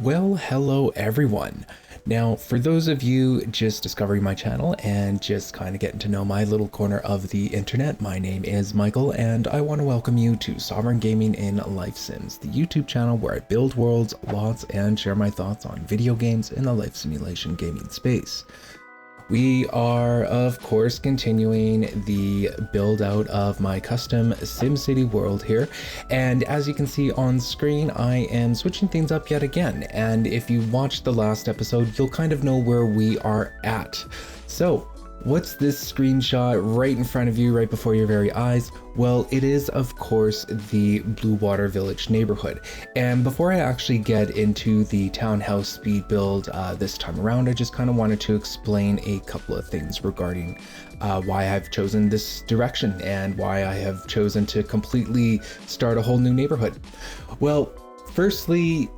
Well, hello everyone. Now, for those of you just discovering my channel and just kind of getting to know my little corner of the internet, my name is Michael and I want to welcome you to Sovereign Gaming in Life Sims, the YouTube channel where I build worlds, lots, and share my thoughts on video games in the life simulation gaming space. We are, of course, continuing the build out of my custom SimCity world here. And as you can see on screen, I am switching things up yet again. And if you watched the last episode, you'll kind of know where we are at. So, what's this screenshot right in front of you, right before your very eyes? Well, it is, of course, the Blue Water Village neighborhood. And before I actually get into the Townhouse speed build this time around, I just kind of wanted to explain a couple of things regarding why I've chosen this direction and why I have chosen to completely start a whole new neighborhood. Well, firstly,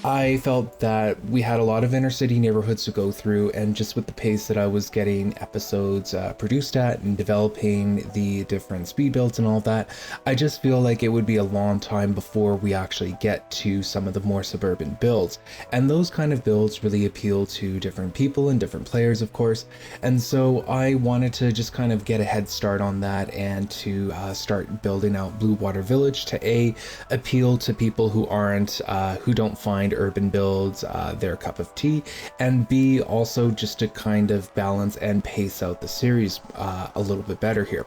I felt that we had a lot of inner city neighborhoods to go through, and just with the pace that I was getting episodes produced at and developing the different speed builds and all that, I just feel like it would be a long time before we actually get to some of the more suburban builds. And those kind of builds really appeal to different people and different players, of course. And so I wanted to just kind of get a head start on that and to start building out Blue Water Village to appeal to people who don't find urban builds their cup of tea, and B, also just to kind of balance and pace out the series a little bit better here.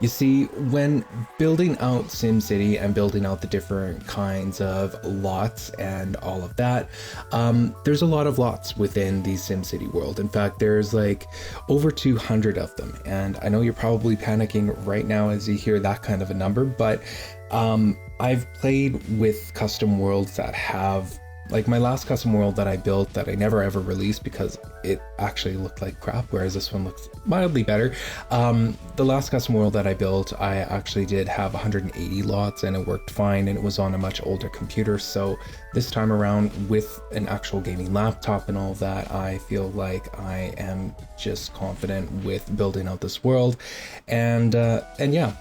You see, when building out SimCity and building out the different kinds of lots and all of that, there's a lot of lots within the SimCity world. In fact, there's like over 200 of them, and I know you're probably panicking right now as you hear that kind of a number, but I've played with custom worlds that have, like my last custom world that I built that I never ever released because it actually looked like crap, whereas this one looks mildly better. The last custom world that I built, I actually did have 180 lots and it worked fine, and it was on a much older computer. So this time around with an actual gaming laptop and all that, I feel like I am just confident with building out this world. And yeah.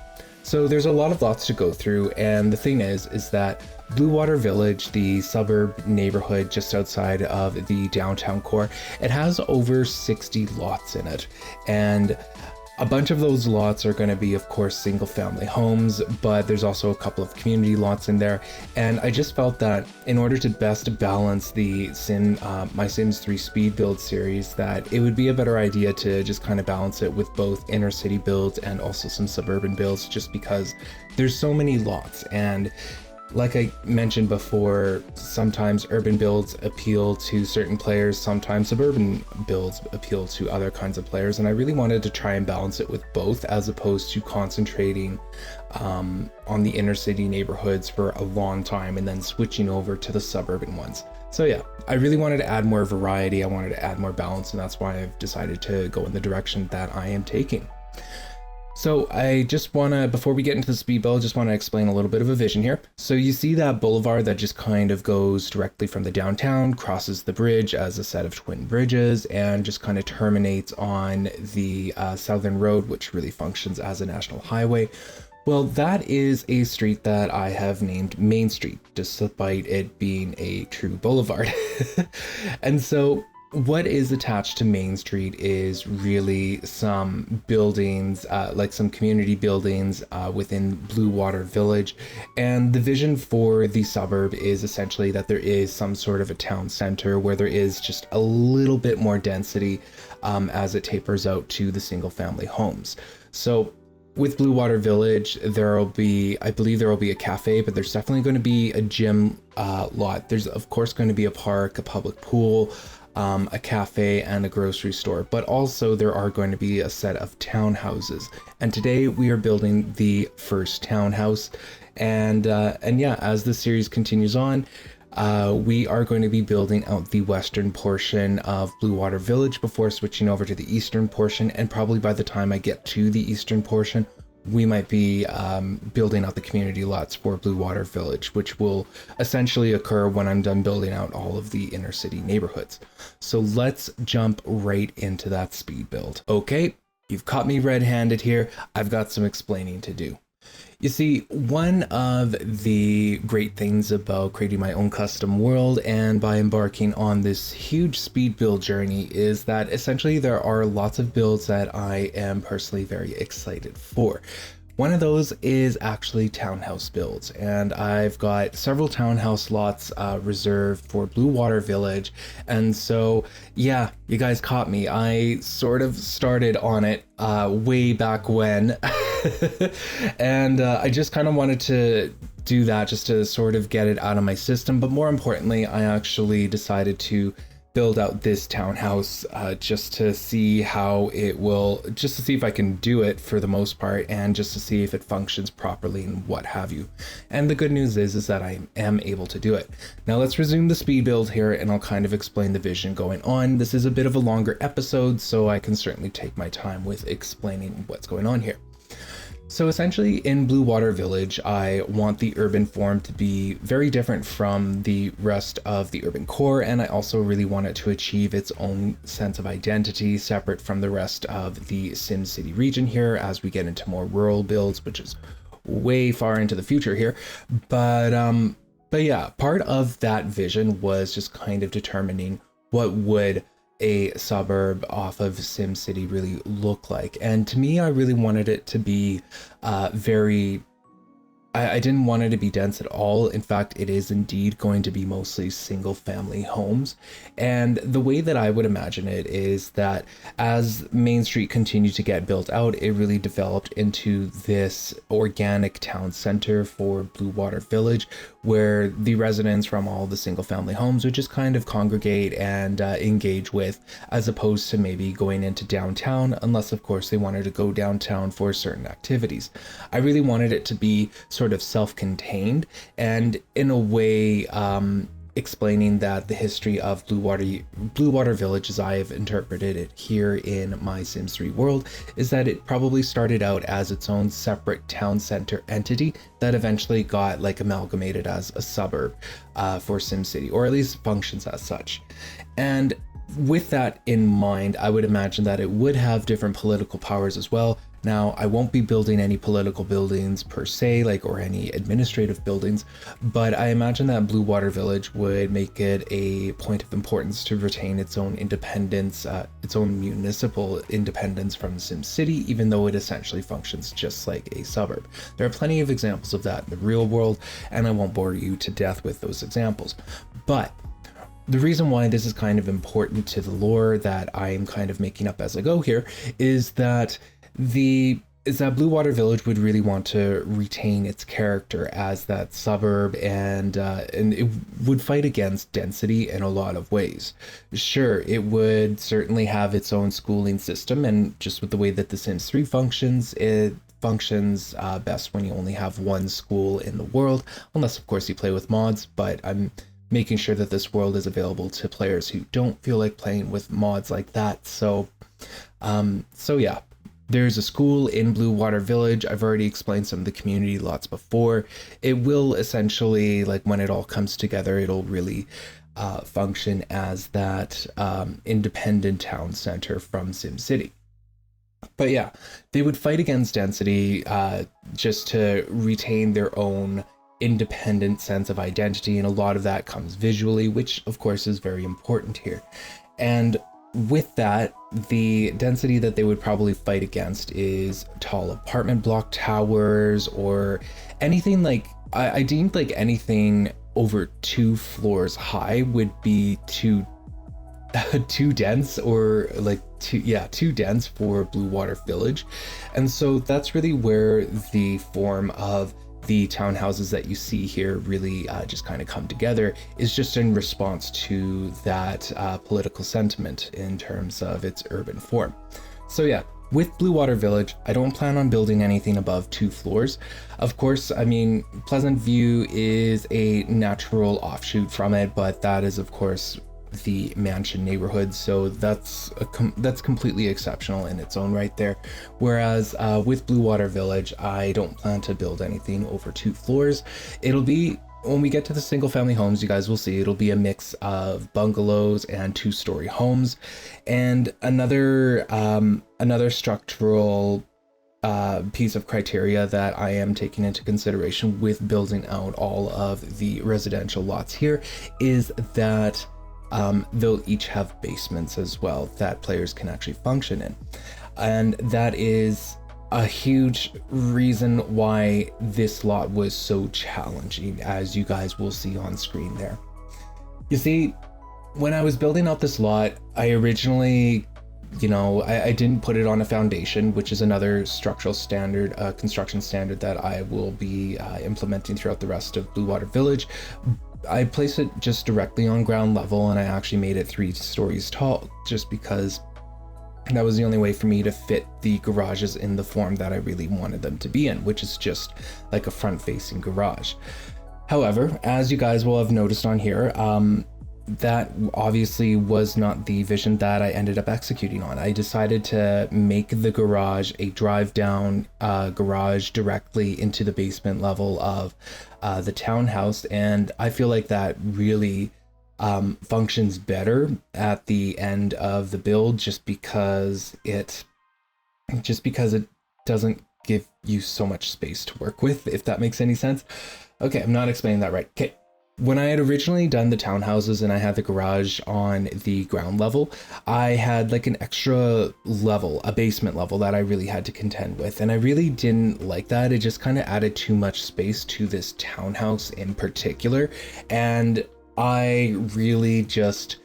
So there's a lot of lots to go through, and the thing is that Blue Water Village, the suburb neighborhood just outside of the downtown core, it has over 60 lots in it, and a bunch of those lots are going to be, of course, single family homes, but there's also a couple of community lots in there. And I just felt that in order to best balance the my Sims 3 speed build series, that it would be a better idea to just kind of balance it with both inner city builds and also some suburban builds, just because there's so many lots. And like I mentioned before, sometimes urban builds appeal to certain players, sometimes suburban builds appeal to other kinds of players, and I really wanted to try and balance it with both, as opposed to concentrating on the inner city neighborhoods for a long time and then switching over to the suburban ones. So yeah, I really wanted to add more variety, I wanted to add more balance, and that's why I've decided to go in the direction that I am taking. So I just want to, before we get into the speed build, just want to explain a little bit of a vision here. So you see that boulevard that just kind of goes directly from the downtown, crosses the bridge as a set of twin bridges, and just kind of terminates on the southern road, which really functions as a national highway. Well, that is a street that I have named Main Street, despite it being a true boulevard. And so what is attached to Main Street is really some buildings, like some community buildings within Blue Water Village. And the vision for the suburb is essentially that there is some sort of a town center where there is just a little bit more density as it tapers out to the single family homes. So with Blue Water Village, I believe there will be a cafe, but there's definitely going to be a gym lot. There's of course going to be a park, a public pool, a cafe, and a grocery store, but also there are going to be a set of townhouses. And today we are building the first townhouse. And yeah, as the series continues on, we are going to be building out the western portion of Blue Water Village before switching over to the eastern portion. And probably by the time I get to the eastern portion, we might be building out the community lots for Blue Water Village, which will essentially occur when I'm done building out all of the inner city neighborhoods. So let's jump right into that speed build. Okay, you've caught me red-handed here. I've got some explaining to do. You see, one of the great things about creating my own custom world and by embarking on this huge speed build journey is that essentially there are lots of builds that I am personally very excited for. One of those is actually townhouse builds, and I've got several townhouse lots reserved for Blue Water Village. And so, yeah, you guys caught me. I sort of started on it way back when. And I just kind of wanted to do that just to sort of get it out of my system. But more importantly, I actually decided to build out this townhouse just to see how it will, just to see if I can do it for the most part, and just to see if it functions properly and what have you. And the good news is that I am able to do it. Now let's resume the speed build here, and I'll kind of explain the vision going on. This is a bit of a longer episode, so I can certainly take my time with explaining what's going on here. So essentially in Blue Water Village, I want the urban form to be very different from the rest of the urban core, and I also really want it to achieve its own sense of identity separate from the rest of the SimCity region here as we get into more rural builds, which is way far into the future here. But yeah, part of that vision was just kind of determining what would a suburb off of SimCity really look like. And to me, I really wanted it to be I didn't want it to be dense at all. In fact, it is indeed going to be mostly single family homes. And the way that I would imagine it is that as Main Street continued to get built out, it really developed into this organic town center for Blue Water Village, where the residents from all the single family homes would just kind of congregate and engage with, as opposed to maybe going into downtown, unless of course they wanted to go downtown for certain activities. I really wanted it to be sort of self-contained, and in a way explaining that the history of Blue Water Village, as I have interpreted it here in my Sims 3 world, is that it probably started out as its own separate town center entity that eventually got like amalgamated as a suburb for SimCity, or at least functions as such. And with that in mind, I would imagine that it would have different political powers as well. Now, I won't be building any political buildings per se, or any administrative buildings, but I imagine that Blue Water Village would make it a point of importance to retain its own independence, its own municipal independence from SimCity, even though it essentially functions just like a suburb. There are plenty of examples of that in the real world, and I won't bore you to death with those examples. But the reason why this is kind of important to the lore that I am kind of making up as I go here is that Blue Water Village would really want to retain its character as that suburb, and it would fight against density in a lot of ways. Sure, it would certainly have its own schooling system, and just with the way that The Sims 3 functions, it functions best when you only have one school in the world, unless of course you play with mods, but I'm making sure that this world is available to players who don't feel like playing with mods like that. So yeah. There's a school in Blue Water Village. I've already explained some of the community lots before. It will essentially, when it all comes together, it'll really function as that independent town center from SimCity. But yeah, they would fight against density just to retain their own independent sense of identity, and a lot of that comes visually, which of course is very important here. And with that, the density that they would probably fight against is tall apartment block towers, or anything I deemed anything over 2 floors high would be too dense, or too dense for Blue Water Village. And so that's really where the form of the townhouses that you see here really just kind of come together, is just in response to that political sentiment in terms of its urban form. So yeah, with Blue Water Village, I don't plan on building anything above 2 floors. Of course, I mean, Pleasant View is a natural offshoot from it, but that is of course the mansion neighborhood, so that's completely exceptional in its own right there. Whereas with Blue Water Village, I don't plan to build anything over 2 floors. It'll be, when we get to the single family homes, you guys will see it'll be a mix of bungalows and 2-story homes. And another structural piece of criteria that I am taking into consideration with building out all of the residential lots here is that they'll each have basements as well that players can actually function in. And that is a huge reason why this lot was so challenging, as you guys will see on screen there. You see, when I was building out this lot, I originally, I didn't put it on a foundation, which is another structural standard, construction standard that I will be implementing throughout the rest of Blue Water Village. I placed it just directly on ground level, and I actually made it 3 stories tall, just because that was the only way for me to fit the garages in the form that I really wanted them to be in, which is just like a front-facing garage. However, as you guys will have noticed on here, that obviously was not the vision that I ended up executing on. I decided to make the garage a drive-down garage directly into the basement level of the townhouse, and I feel like that really functions better at the end of the build, just because it doesn't give you so much space to work with, if that makes any sense. Okay, I'm not explaining that right. Okay. When I had originally done the townhouses and I had the garage on the ground level, I had like an extra level, a basement level that I really had to contend with. And I really didn't like that. It just kind of added too much space to this townhouse in particular. And I really just,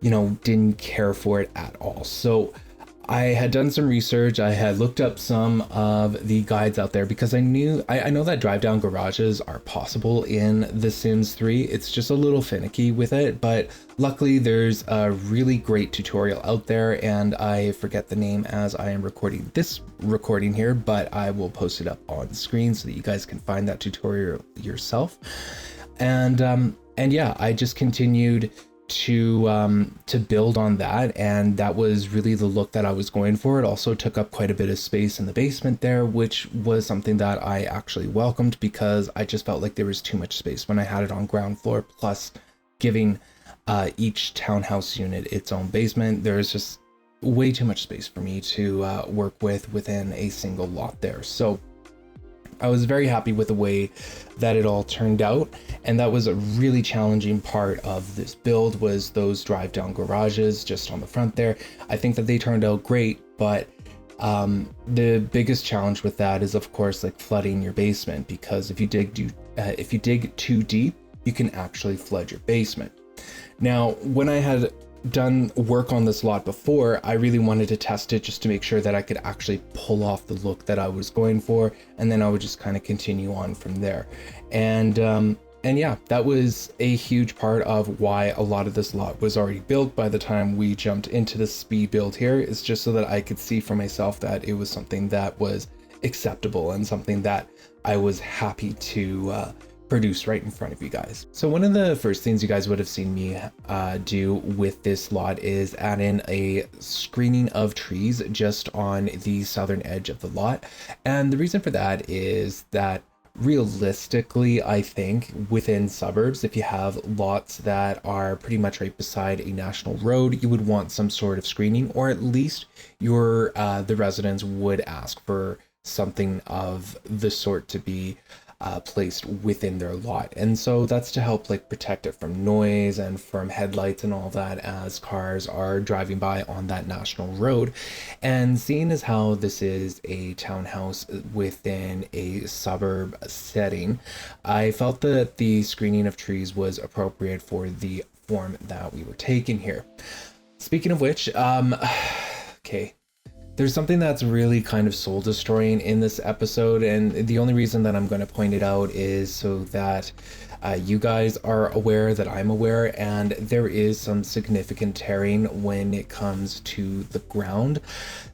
didn't care for it at all. So I had done some research. I had looked up some of the guides out there because I know that drive down garages are possible in The Sims 3. It's just a little finicky with it, but luckily there's a really great tutorial out there, and I forget the name as I am recording this recording here, but I will post it up on screen so that you guys can find that tutorial yourself. And yeah, I just continued to build on that, and that was really the look that I was going for. It also took up quite a bit of space in the basement there, which was something that I actually welcomed, because I just felt like there was too much space when I had it on ground floor, plus giving each townhouse unit its own basement. There's just way too much space for me to work with within a single lot there. So I was very happy with the way that it all turned out, and that was a really challenging part of this build, was those drive down garages just on the front there. I think that they turned out great, but the biggest challenge with that is, of course, like flooding your basement, because if you dig too deep, you can actually flood your basement. Now, when I had done work on this lot before, I really wanted to test it just to make sure that I could actually pull off the look that I was going for, and then I would just kind of continue on from there. And yeah, that was a huge part of why a lot of this lot was already built by the time we jumped into the speed build here. It's just so that I could see for myself that it was something that was acceptable and something that I was happy to produce right in front of you guys. So one of the first things you guys would have seen me do with this lot is add in a screening of trees just on the southern edge of the lot. And the reason for that is that realistically, I think within suburbs, if you have lots that are pretty much right beside a national road, you would want some sort of screening, or at least the residents would ask for something of the sort to be placed within their lot. And so that's to help like protect it from noise and from headlights and all that as cars are driving by on that national road. And seeing as how this is a townhouse within a suburb setting, I felt that the screening of trees was appropriate for the form that we were taking here. Speaking of which, okay, there's something that's really kind of soul destroying in this episode, and the only reason that I'm going to point it out is so that you guys are aware that I'm aware, and there is some significant tearing when it comes to the ground.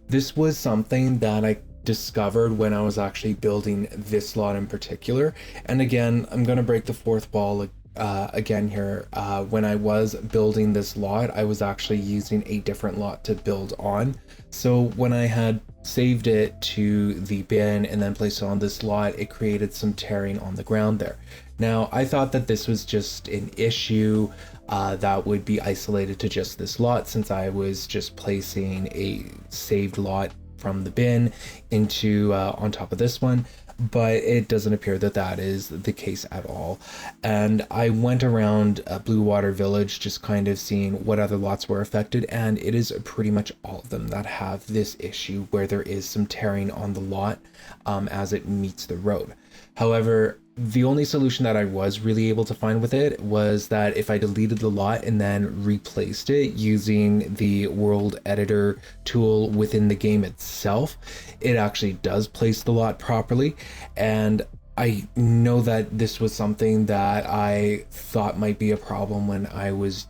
This was something that I discovered when I was actually building this lot in particular. And again, I'm going to break the fourth wall again here. When I was building this lot, I was actually using a different lot to build on. So when I had saved it to the bin and then placed it on this lot, it created some tearing on the ground there. Now, I thought that this was just an issue that would be isolated to just this lot, since I was just placing a saved lot from the bin into on top of this one, but it doesn't appear that that is the case at all. And I went around Blue Water Village just kind of seeing what other lots were affected, and it is pretty much all of them that have this issue where there is some tearing on the lot as it meets the road. However, the only solution that I was really able to find with it was that if I deleted the lot and then replaced it using the world editor tool within the game itself, it actually does place the lot properly. And I know that this was something that I thought might be a problem when I was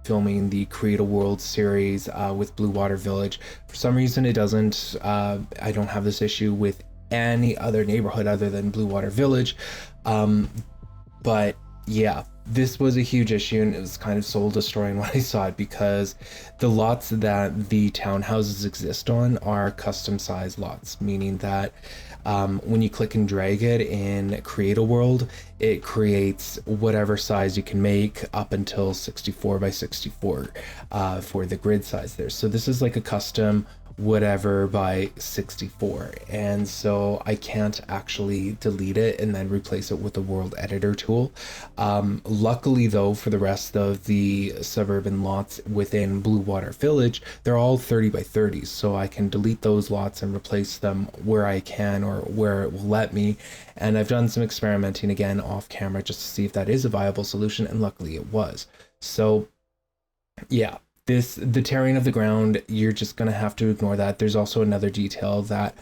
filming the Create a World series with Blue Water Village. For some reason it doesn't. I don't have this issue with any other neighborhood other than Blue Water Village, but yeah, this was a huge issue, and it was kind of soul destroying when I saw it, because the lots that the townhouses exist on are custom size lots, meaning that when you click and drag it in Create a World, it creates whatever size you can make up until 64 by 64 for the grid size there. So this is like a custom whatever by 64, and so I can't actually delete it and then replace it with the world editor tool. Luckily though, for the rest of the suburban lots within Blue Water Village, they're all 30 by 30s, so I can delete those lots and replace them where I can or where it will let me. And I've done some experimenting again off camera just to see if that is a viable solution, and luckily it was. So yeah, the tearing of the ground, you're just going to have to ignore that. There's also another detail that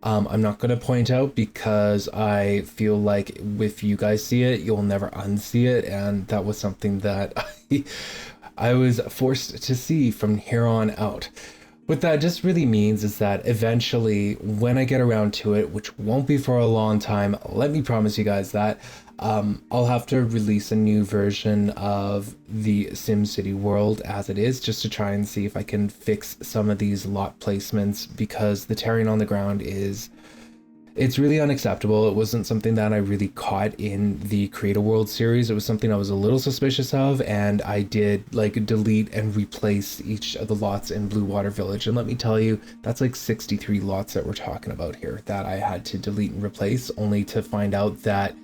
I'm not going to point out, because I feel like if you guys see it, you'll never unsee it. And that was something that I was forced to see from here on out. What that just really means is that eventually, when I get around to it, which won't be for a long time, let me promise you guys that, I'll have to release a new version of the SimCity world as it is, just to try and see if I can fix some of these lot placements, because the tearing on the ground it's really unacceptable. It wasn't something that I really caught in the Create a World series. It was something I was a little suspicious of, and I did like delete and replace each of the lots in Blue Water Village. And let me tell you, that's like 63 lots that we're talking about here that I had to delete and replace, only to find out that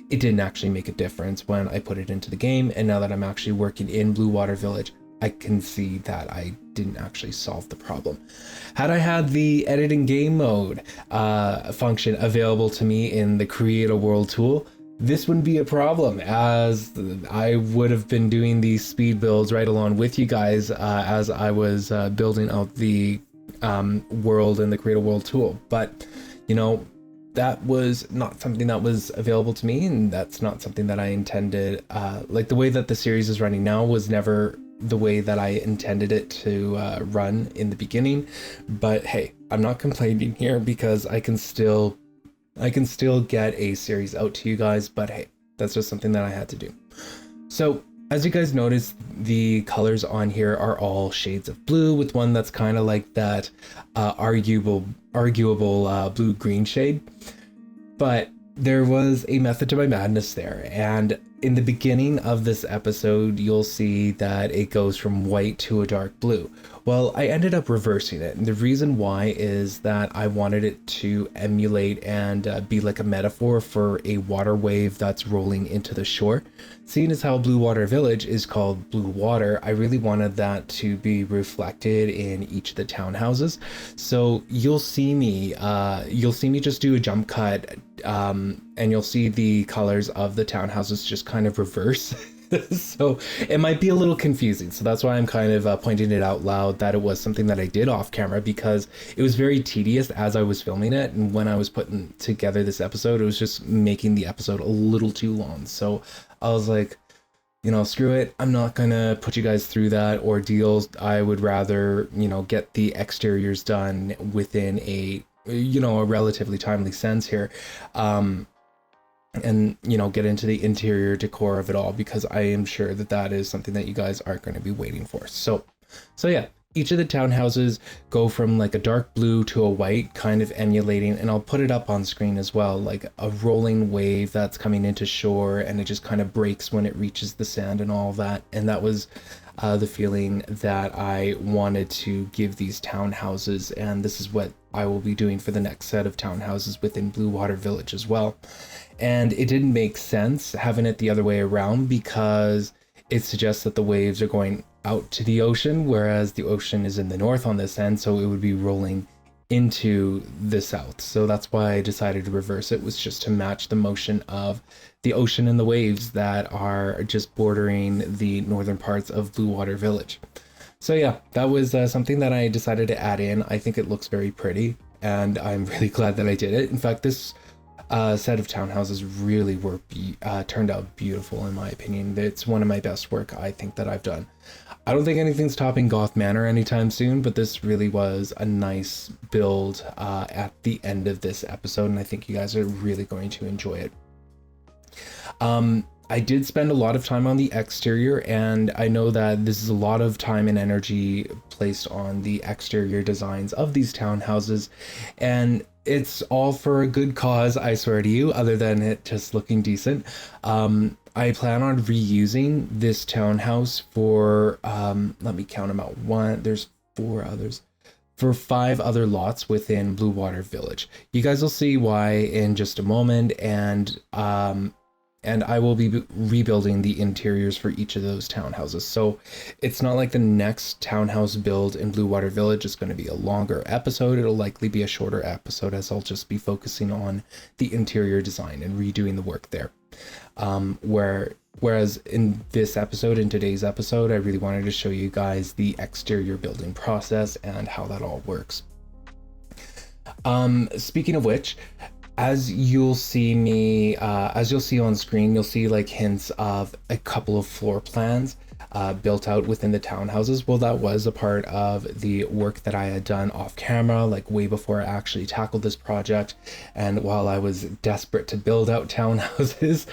it didn't actually make a difference when I put it into the game. And now that I'm actually working in Blue Water Village, I can see that I didn't actually solve the problem. Had I had the edit in game mode function available to me in the Create a World tool, this wouldn't be a problem, as I would have been doing these speed builds right along with you guys as I was building out the world in the Create a World tool. But, you know, that was not something that was available to me, and that's not something that I intended. Like, the way that the series is running now was never the way that I intended it to run in the beginning. But hey, I'm not complaining here, because I can still get a series out to you guys. But hey, that's just something that I had to do. So as you guys notice, the colors on here are all shades of blue, with one that's kind of like that arguable blue-green shade. But there was a method to my madness there, and in the beginning of this episode, you'll see that it goes from white to a dark blue. Well, I ended up reversing it, and the reason why is that I wanted it to emulate and be like a metaphor for a water wave that's rolling into the shore. Seeing as how Blue Water Village is called Blue Water, I really wanted that to be reflected in each of the townhouses. So you'll see me just do a jump cut, and you'll see the colors of the townhouses just kind of reverse. So it might be a little confusing. So that's why I'm kind of pointing it out loud that it was something that I did off camera, because it was very tedious as I was filming it. And when I was putting together this episode, it was just making the episode a little too long. So I was like, you know, screw it. I'm not going to put you guys through that ordeal. I would rather, you know, get the exteriors done within a relatively timely sense here. And, you know, get into the interior decor of it all, because I am sure that that is something that you guys aren't going to be waiting for. So yeah, Each of the townhouses go from like a dark blue to a white, kind of emulating, and I'll put it up on screen as well, like a rolling wave that's coming into shore, and it just kind of breaks when it reaches the sand and all that. And that was the feeling that I wanted to give these townhouses, and this is what I will be doing for the next set of townhouses within Blue Water Village as well. And it didn't make sense having it the other way around, because it suggests that the waves are going out to the ocean, whereas the ocean is in the north on this end, so it would be rolling into the south. So that's why I decided to reverse it, was just to match the motion of the ocean and the waves that are just bordering the northern parts of Blue Water Village. So yeah, that was something that I decided to add in. I think it looks very pretty, and I'm really glad that I did it. In fact, this set of townhouses really were turned out beautiful in my opinion. It's one of my best work I think that I've done. I don't think anything's topping Goth Manor anytime soon, but this really was a nice build at the end of this episode, and I think you guys are really going to enjoy it. I did spend a lot of time on the exterior, and I know that this is a lot of time and energy placed on the exterior designs of these townhouses, and it's all for a good cause, I swear to you, other than it just looking decent. I plan on reusing this townhouse for, let me count them out. There's 4 others. For 5 other lots within Blue Water Village. You guys will see why in just a moment, and I will be rebuilding the interiors for each of those townhouses. So it's not like the next townhouse build in Blue Water Village is going to be a longer episode. It'll likely be a shorter episode, as I'll just be focusing on the interior design and redoing the work there. Whereas in this episode, in today's episode, I really wanted to show you guys the exterior building process and how that all works. Speaking of which, as you'll see on screen, you'll see like hints of a couple of floor plans built out within the townhouses. Well, that was a part of the work that I had done off camera, like way before I actually tackled this project. And while I was desperate to build out townhouses,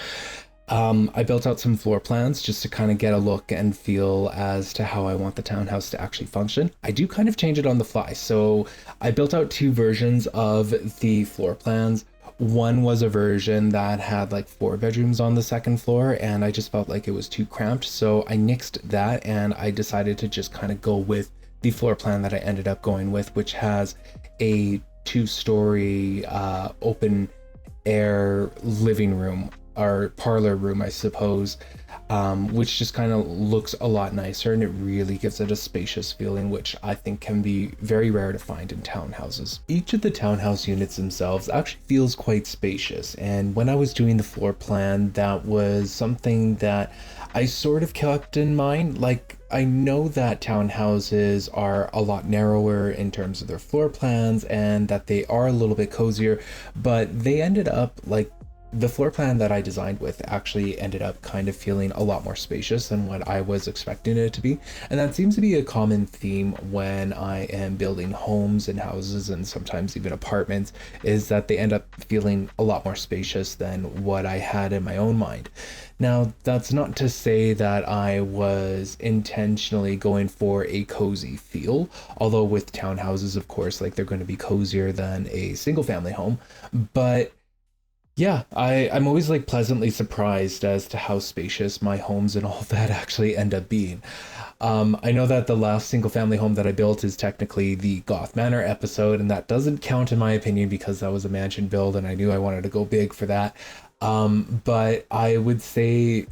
I built out some floor plans just to kind of get a look and feel as to how I want the townhouse to actually function. I do kind of change it on the fly. So I built out 2 versions of the floor plans. One was a version that had like 4 bedrooms on the second floor, and I just felt like it was too cramped. So I nixed that, and I decided to just kind of go with the floor plan that I ended up going with, which has a 2-story open air living room, or parlor room, I suppose, which just kind of looks a lot nicer, and it really gives it a spacious feeling, which I think can be very rare to find in townhouses. Each of the townhouse units themselves actually feels quite spacious, and when I was doing the floor plan, that was something that I sort of kept in mind. Like, I know that townhouses are a lot narrower in terms of their floor plans, and that they are a little bit cozier, but they ended up like, the floor plan that I designed with actually ended up kind of feeling a lot more spacious than what I was expecting it to be. And that seems to be a common theme when I am building homes and houses, and sometimes even apartments, is that they end up feeling a lot more spacious than what I had in my own mind. Now, that's not to say that I was intentionally going for a cozy feel, although with townhouses, of course, like, they're going to be cozier than a single family home. But yeah, I'm always like pleasantly surprised as to how spacious my homes and all that actually end up being. I know that the last single family home that I built is technically the Goth Manor episode, and that doesn't count in my opinion because that was a mansion build and I knew I wanted to go big for that. But I would say,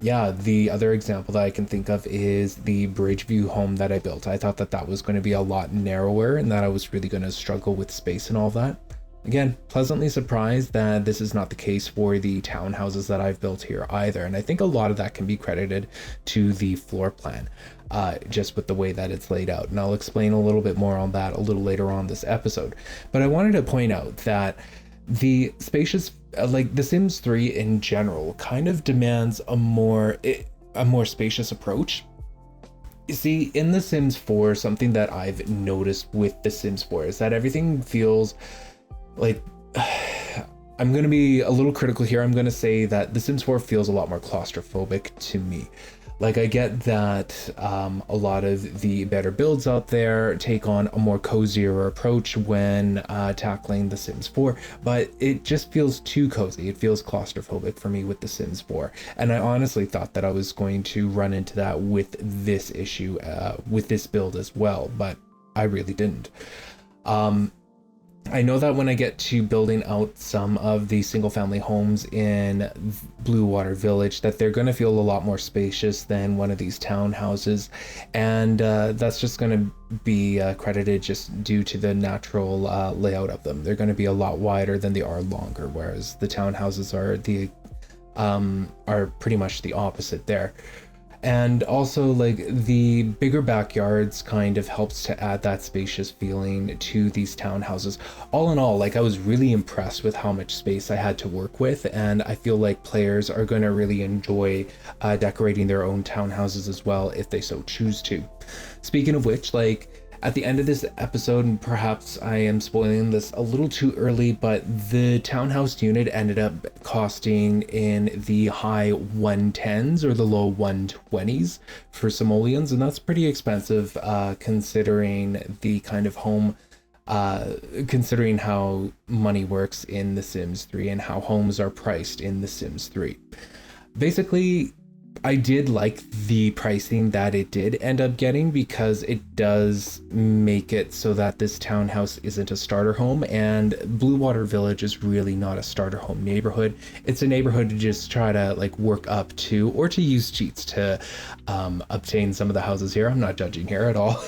yeah, the other example that I can think of is the Bridgeview home that I built. I thought that that was going to be a lot narrower and that I was really going to struggle with space and all that. Again, pleasantly surprised that this is not the case for the townhouses that I've built here either. And I think a lot of that can be credited to the floor plan, just with the way that it's laid out. And I'll explain a little bit more on that a little later on this episode. But I wanted to point out that the spacious, like The Sims 3 in general, kind of demands a more spacious approach. You see, in The Sims 4, something that I've noticed with The Sims 4 is that everything feels like, I'm going to be a little critical here. I'm going to say that The Sims 4 feels a lot more claustrophobic to me. Like, I get that a lot of the better builds out there take on a more cozier approach when tackling The Sims 4, but it just feels too cozy. It feels claustrophobic for me with The Sims 4. And I honestly thought that I was going to run into that with this issue, with this build as well, but I really didn't. I know that when I get to building out some of the single family homes in Blue Water Village, that they're going to feel a lot more spacious than one of these townhouses. And that's just going to be credited just due to the natural layout of them. They're going to be a lot wider than they are longer, whereas the townhouses are pretty much the opposite there. And also, like, the bigger backyards kind of helps to add that spacious feeling to these townhouses. All in all, like, I was really impressed with how much space I had to work with, and I feel like players are going to really enjoy decorating their own townhouses as well if they so choose to. Speaking of which, like, at the end of this episode, and perhaps I am spoiling this a little too early, but the townhouse unit ended up costing in the high 110s or the low 120s for simoleons, and that's pretty expensive considering the kind of home, considering how money works in The Sims 3 and how homes are priced in The Sims 3. Basically, I did like the pricing that it did end up getting, because it does make it so that this townhouse isn't a starter home, and Blue Water Village is really not a starter home neighborhood. It's a neighborhood to just try to like work up to, or to use cheats to obtain some of the houses here. I'm not judging here at all.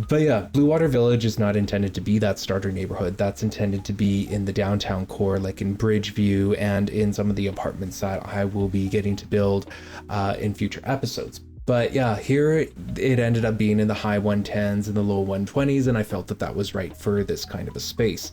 But yeah, Blue Water Village is not intended to be that starter neighborhood. That's intended to be in the downtown core, like in Bridgeview and in some of the apartments that I will be getting to build in future episodes. But yeah, here it ended up being in the high 110s and the low 120s, and I felt that that was right for this kind of a space.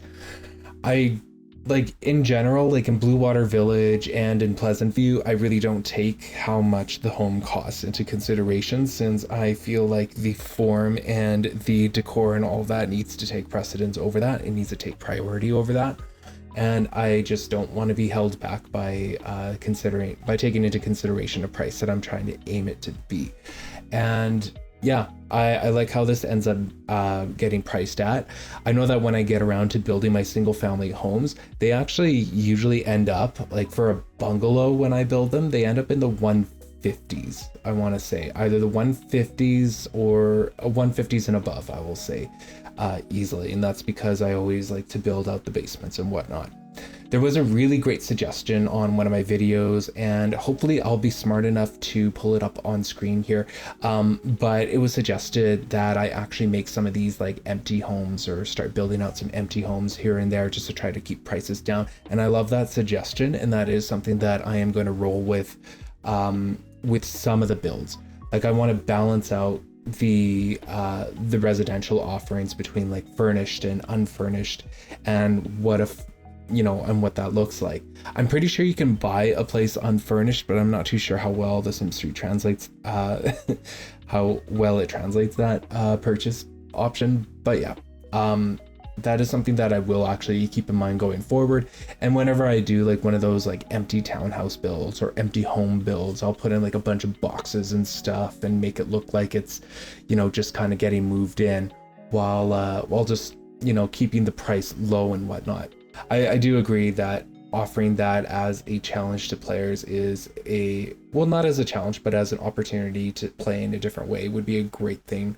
I like, in general, like in Blue Water Village and in Pleasant View, I really don't take how much the home costs into consideration, since I feel like the form and the decor and all of that needs to take precedence over that. It needs to take priority over that. And I just don't want to be held back by taking into consideration a price that I'm trying to aim it to be. And yeah, I like how this ends up getting priced at. I know that when I get around to building my single family homes, they actually usually end up, like for a bungalow when I build them, they end up in the 150s, I want to say. Either the 150s or 150s and above, I will say. Easily, and that's because I always like to build out the basements and whatnot. There was a really great suggestion on one of my videos, and hopefully I'll be smart enough to pull it up on screen here, but it was suggested that I actually make some of these like empty homes, or start building out some empty homes here and there, just to try to keep prices down. And I love that suggestion, and that is something that I am going to roll with some of the builds. Like, I want to balance out the residential offerings between like furnished and unfurnished, and what that looks like. I'm pretty sure you can buy a place unfurnished, but I'm not too sure how well the Sims 3 translates how well it translates that purchase option. But yeah, that is something that I will actually keep in mind going forward. And whenever I do like one of those like empty townhouse builds or empty home builds, I'll put in like a bunch of boxes and stuff and make it look like it's, just kind of getting moved in, while just, keeping the price low and whatnot. I do agree that offering that as a challenge to players is not as a challenge, but as an opportunity to play in a different way would be a great thing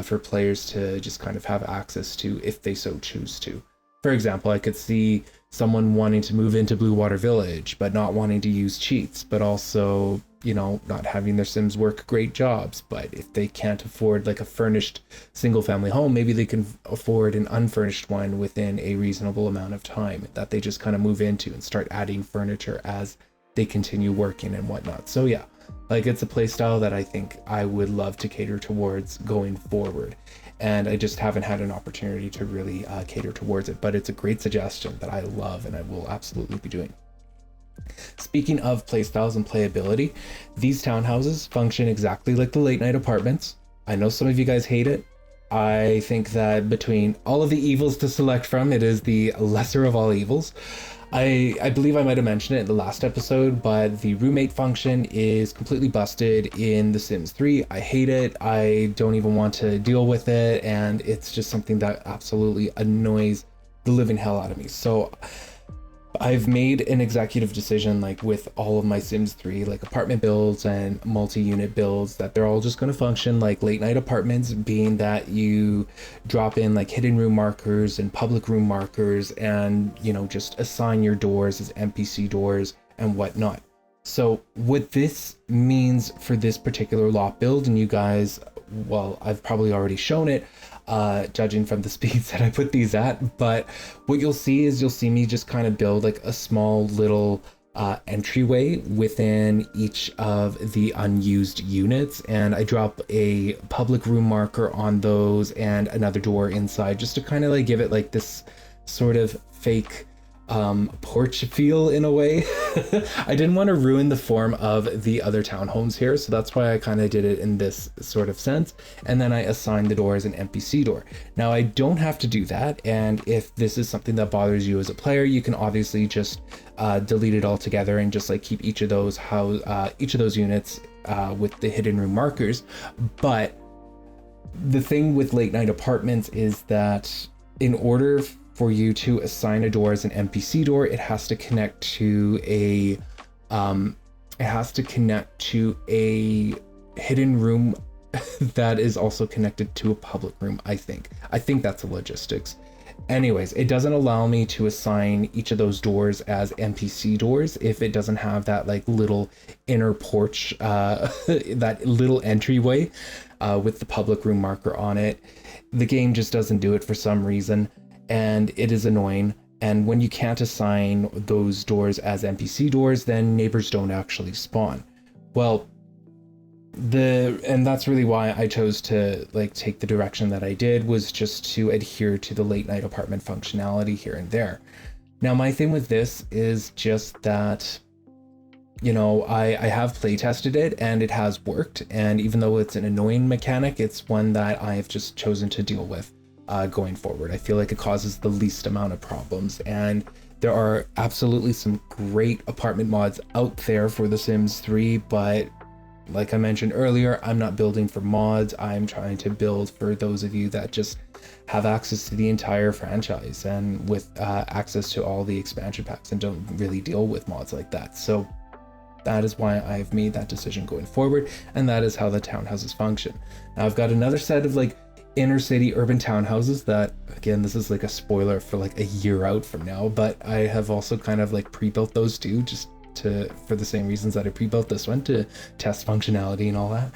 for players to just kind of have access to if they so choose to. For example, I could see someone wanting to move into Blue Water Village, but not wanting to use cheats, but also, not having their Sims work great jobs. But if they can't afford like a furnished single family home, maybe they can afford an unfurnished one within a reasonable amount of time that they just kind of move into and start adding furniture as they continue working and whatnot. So yeah, like, it's a playstyle that I think I would love to cater towards going forward, and I just haven't had an opportunity to really cater towards it. But it's a great suggestion that I love, and I will absolutely be doing. Speaking of playstyles and playability, these townhouses function exactly like the late night apartments. I know some of you guys hate it. I think that between all of the evils to select from, it is the lesser of all evils. I believe I might have mentioned it in the last episode, but the roommate function is completely busted in The Sims 3. I hate it. I don't even want to deal with it, and it's just something that absolutely annoys the living hell out of me. So I've made an executive decision, like with all of my Sims 3, like apartment builds and multi-unit builds, that they're all just going to function like late night apartments, being that you drop in like hidden room markers and public room markers, and, you know, just assign your doors as NPC doors and whatnot. So what this means for this particular lot build, and you guys, well, I've probably already shown it, judging from the speeds that I put these at, but what you'll see is you'll see me just kind of build like a small little entryway within each of the unused units, and I drop a public room marker on those and another door inside, just to kind of like give it like this sort of fake porch feel in a way. I didn't want to ruin the form of the other townhomes here, so that's why I kind of did it in this sort of sense, and then I assigned the door as an NPC door. Now I don't have to do that, and if this is something that bothers you as a player, you can obviously just delete it all together and just like keep each of those units with the hidden room markers. But the thing with late night apartments is that in order for you to assign a door as an NPC door, it has to connect to a hidden room that is also connected to a public room. I think that's a logistics. Anyways, it doesn't allow me to assign each of those doors as NPC doors if it doesn't have that like little inner porch, that little entryway with the public room marker on it. The game just doesn't do it for some reason, and it is annoying. And when you can't assign those doors as NPC doors, then neighbors don't actually spawn. Well, and that's really why I chose to like take the direction that I did, was just to adhere to the late night apartment functionality here and there. Now, my thing with this is just that, you know, I have play tested it and it has worked. And even though it's an annoying mechanic, it's one that I have just chosen to deal with going forward. I feel like it causes the least amount of problems, and there are absolutely some great apartment mods out there for The Sims 3, but like I mentioned earlier, I'm not building for mods. I'm trying to build for those of you that just have access to the entire franchise and with access to all the expansion packs and don't really deal with mods like that. So that is why I've made that decision going forward, and that is how the townhouses function. Now I've got another set of like inner city urban townhouses that, again, this is like a spoiler for like a year out from now, but I have also kind of like pre-built those too, just for the same reasons that I pre-built this one, to test functionality and all that.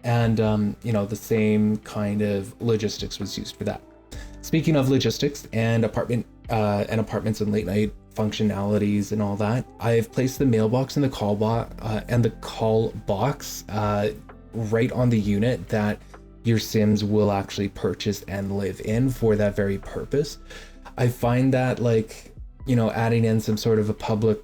And you know, the same kind of logistics was used for that. Speaking of logistics and apartments and late night functionalities and all that, I've placed the mailbox and the call box right on the unit that your Sims will actually purchase and live in for that very purpose. I find that, like, you know, adding in some sort of a public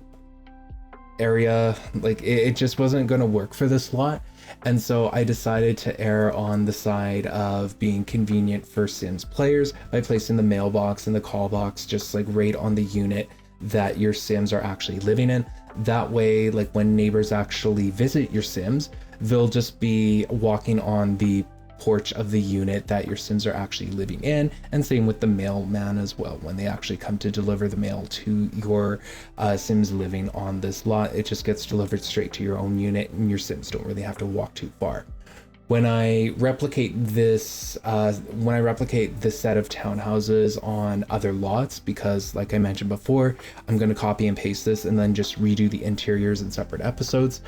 area, like it just wasn't going to work for this lot. And so I decided to err on the side of being convenient for Sims players by placing the mailbox and the call box just like right on the unit that your Sims are actually living in. That way, like when neighbors actually visit your Sims, they'll just be walking on the porch of the unit that your Sims are actually living in, and same with the mailman as well. When they actually come to deliver the mail to your Sims living on this lot, it just gets delivered straight to your own unit, and your Sims don't really have to walk too far. When I replicate this set of townhouses on other lots, because like I mentioned before, I'm going to copy and paste this and then just redo the interiors in separate episodes,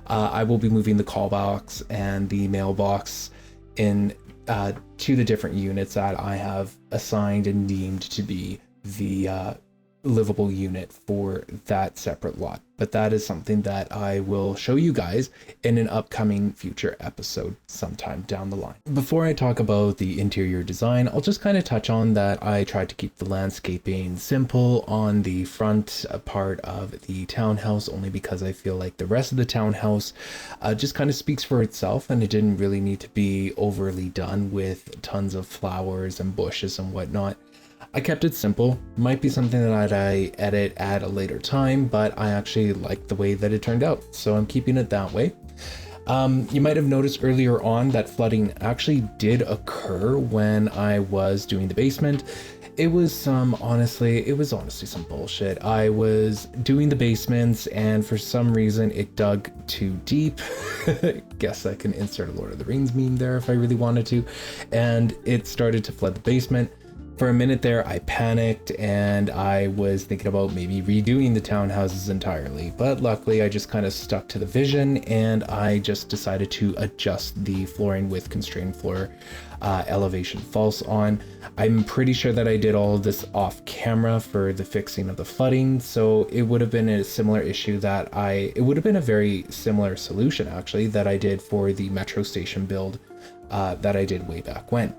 I will be moving the call box and the mailbox in to the different units that I have assigned and deemed to be the livable unit for that separate lot. But that is something that I will show you guys in an upcoming future episode sometime down the line. Before I talk about the interior design, I'll just kind of touch on that I tried to keep the landscaping simple on the front part of the townhouse, only because I feel like the rest of the townhouse just kind of speaks for itself, and it didn't really need to be overly done with tons of flowers and bushes and whatnot. I kept it simple. Might be something that I edit at a later time, but I actually like the way that it turned out, so I'm keeping it that way. You might have noticed earlier on that flooding actually did occur when I was doing the basement. It was honestly some bullshit. I was doing the basements and for some reason it dug too deep. Guess I can insert a Lord of the Rings meme there if I really wanted to. And it started to flood the basement. For a minute there, I panicked and I was thinking about maybe redoing the townhouses entirely. But luckily, I just kind of stuck to the vision and I just decided to adjust the flooring with constrained floor elevation false on. I'm pretty sure that I did all of this off camera for the fixing of the flooding. So it would have been a similar issue it would have been a very similar solution actually that I did for the metro station build that I did way back when.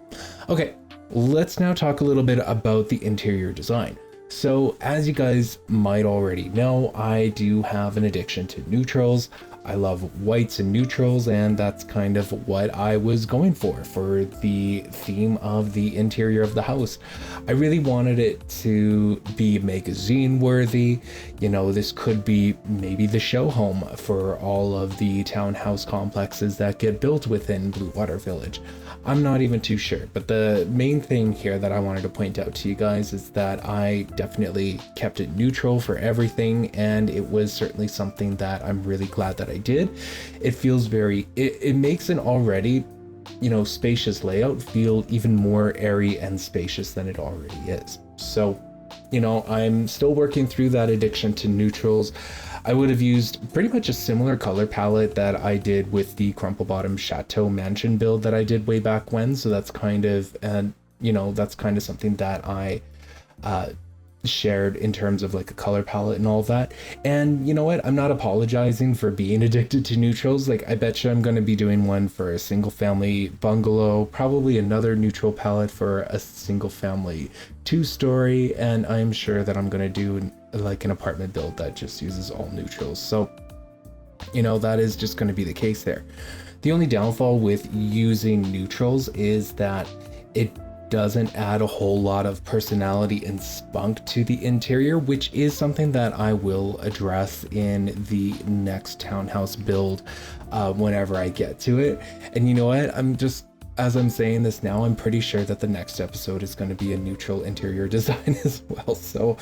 Okay. Let's now talk a little bit about the interior design. So as you guys might already know, I do have an addiction to neutrals. I love whites and neutrals, and that's kind of what I was going for the theme of the interior of the house. I really wanted it to be magazine worthy. You know, this could be maybe the show home for all of the townhouse complexes that get built within Blue Water Village. I'm not even too sure, but the main thing here that I wanted to point out to you guys is that I definitely kept it neutral for everything, and it was certainly something that I'm really glad that I did. It feels it makes an already, you know, spacious layout feel even more airy and spacious than it already is. So, you know, I'm still working through that addiction to neutrals. I would have used pretty much a similar color palette that I did with the Crumple Bottom Chateau Mansion build that I did way back when. So that's kind of, that's kind of something that I shared in terms of like a color palette and all that. And you know what? I'm not apologizing for being addicted to neutrals. Like I bet you I'm going to be doing one for a single family bungalow, probably another neutral palette for a single family 2-story, and I'm sure that I'm going to do like an apartment build that just uses all neutrals. So, you know, that is just going to be the case there. The only downfall with using neutrals is that it doesn't add a whole lot of personality and spunk to the interior, which is something that I will address in the next townhouse build whenever I get to it. And you know what? As I'm saying this now, I'm pretty sure that the next episode is going to be a neutral interior design as well. So,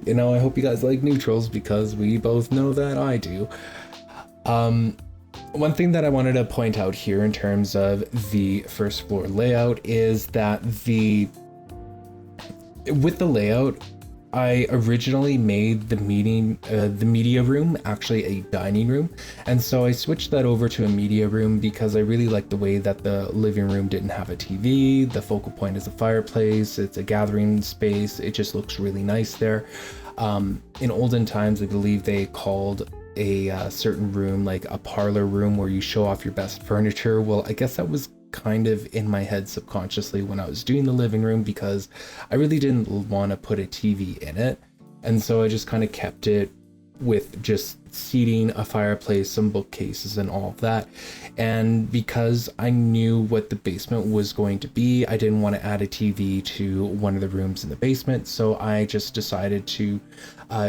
you know, I hope you guys like neutrals because we both know that I do. One thing that I wanted to point out here in terms of the first floor layout is that with the layout, I originally made the media room actually a dining room, and so I switched that over to a media room because I really like the way that the living room didn't have a TV. The focal point is a fireplace. It's a gathering space. It just looks really nice there. In olden times, I believe they called a certain room like a parlor room where you show off your best furniture. Well, I guess that was kind of in my head subconsciously when I was doing the living room because I really didn't want to put a TV in it. And so I just kind of kept it with just seating, a fireplace, some bookcases and all of that. And because I knew what the basement was going to be, I didn't want to add a TV to one of the rooms in the basement. So I just decided to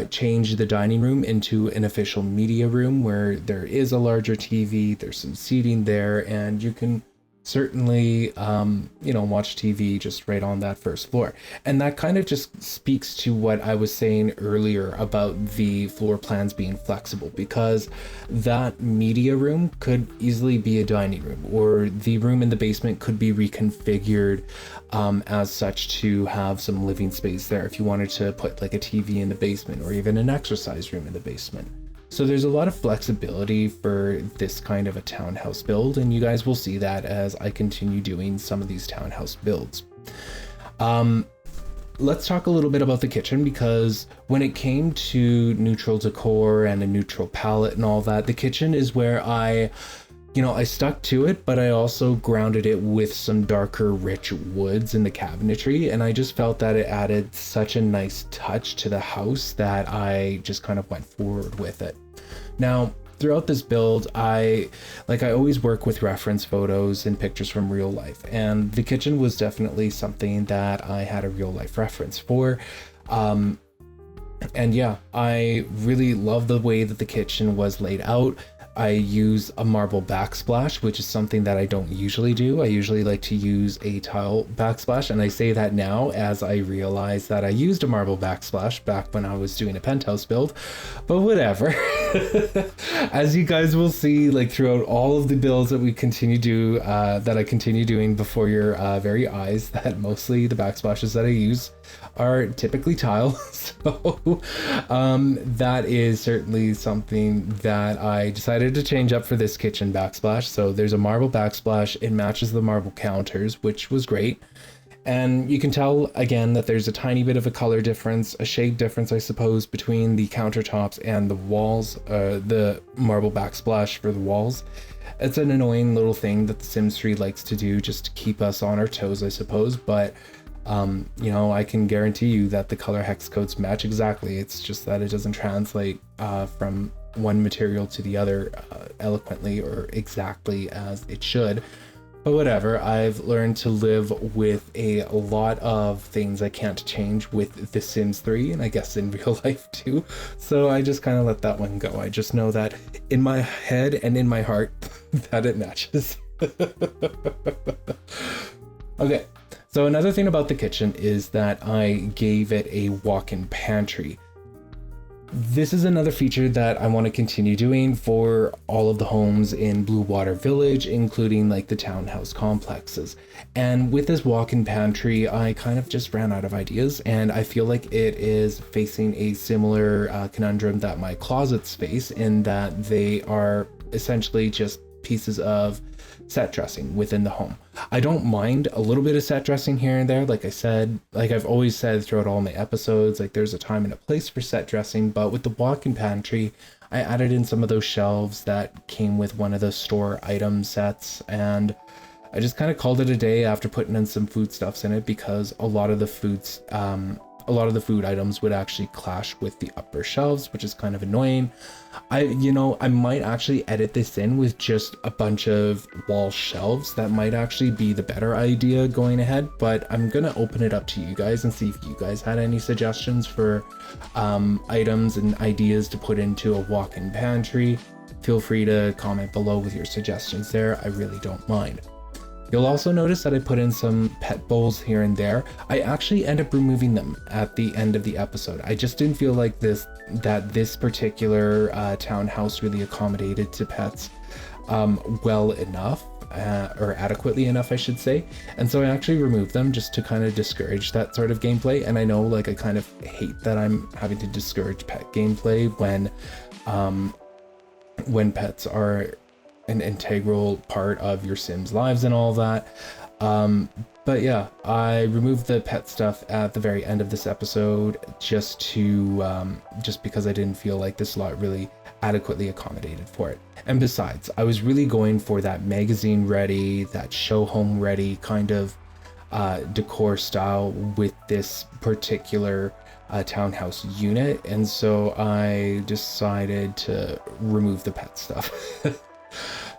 change the dining room into an official media room where there is a larger TV, there's some seating there, and you can certainly, watch TV just right on that first floor. And that kind of just speaks to what I was saying earlier about the floor plans being flexible, because that media room could easily be a dining room, or the room in the basement could be reconfigured as such to have some living space there if you wanted to put like a TV in the basement or even an exercise room in the basement. So there's a lot of flexibility for this kind of a townhouse build, and you guys will see that as I continue doing some of these townhouse builds. Let's talk a little bit about the kitchen, because when it came to neutral decor and a neutral palette and all that, the kitchen is where I stuck to it, but I also grounded it with some darker, rich woods in the cabinetry, and I just felt that it added such a nice touch to the house that I just kind of went forward with it. Now, throughout this build, I always work with reference photos and pictures from real life, and the kitchen was definitely something that I had a real life reference for. And yeah, I really love the way that the kitchen was laid out. I use a marble backsplash, which is something that I don't usually do. I usually like to use a tile backsplash, and I say that now as I realize that I used a marble backsplash back when I was doing a penthouse build, but whatever. As you guys will see, like throughout all of the builds that we continue to that I continue doing before your very eyes, that mostly the backsplashes that I use are typically tile. So that is certainly something that I decided to change up for this kitchen backsplash. So there's a marble backsplash. It matches the marble counters, which was great. And you can tell again that there's a tiny bit of a color difference, a shade difference, I suppose, between the countertops and the walls, the marble backsplash for the walls. It's an annoying little thing that The Sims 3 likes to do just to keep us on our toes, I suppose. But you know, I can guarantee you that the color hex codes match exactly. It's just that it doesn't translate from one material to the other eloquently or exactly as it should. But whatever, I've learned to live with a lot of things I can't change with The Sims 3, and I guess in real life too. So I just kind of let that one go. I just know that in my head and in my heart that it matches. Okay. So another thing about the kitchen is that I gave it a walk-in pantry. This is another feature that I want to continue doing for all of the homes in Blue Water Village, including like the townhouse complexes. And with this walk-in pantry, I kind of just ran out of ideas, and I feel like it is facing a similar conundrum that my closets face, in that they are essentially just pieces of set dressing within the home. I don't mind a little bit of set dressing here and there. Like I said, like I've always said throughout all my episodes, like there's a time and a place for set dressing, but with the walk-in pantry, I added in some of those shelves that came with one of the store item sets, and I just kind of called it a day after putting in some foodstuffs in it, because a lot of the food items would actually clash with the upper shelves, which is kind of annoying. I might actually edit this in with just a bunch of wall shelves. That might actually be the better idea going ahead, but I'm gonna open it up to you guys and see if you guys had any suggestions for items and ideas to put into a walk-in pantry. Feel free to comment below with your suggestions there. I really don't mind. You'll also notice that I put in some pet bowls here and there. I actually end up removing them at the end of the episode. I just didn't feel like this particular townhouse really accommodated to pets well enough, or adequately enough, I should say. And so I actually removed them just to kind of discourage that sort of gameplay. And I know, like, I kind of hate that I'm having to discourage pet gameplay when pets are an integral part of your Sims lives and all that. But yeah, I removed the pet stuff at the very end of this episode just because I didn't feel like this lot really adequately accommodated for it. And besides, I was really going for that magazine ready, that show home ready kind of decor style with this particular townhouse unit, and so I decided to remove the pet stuff.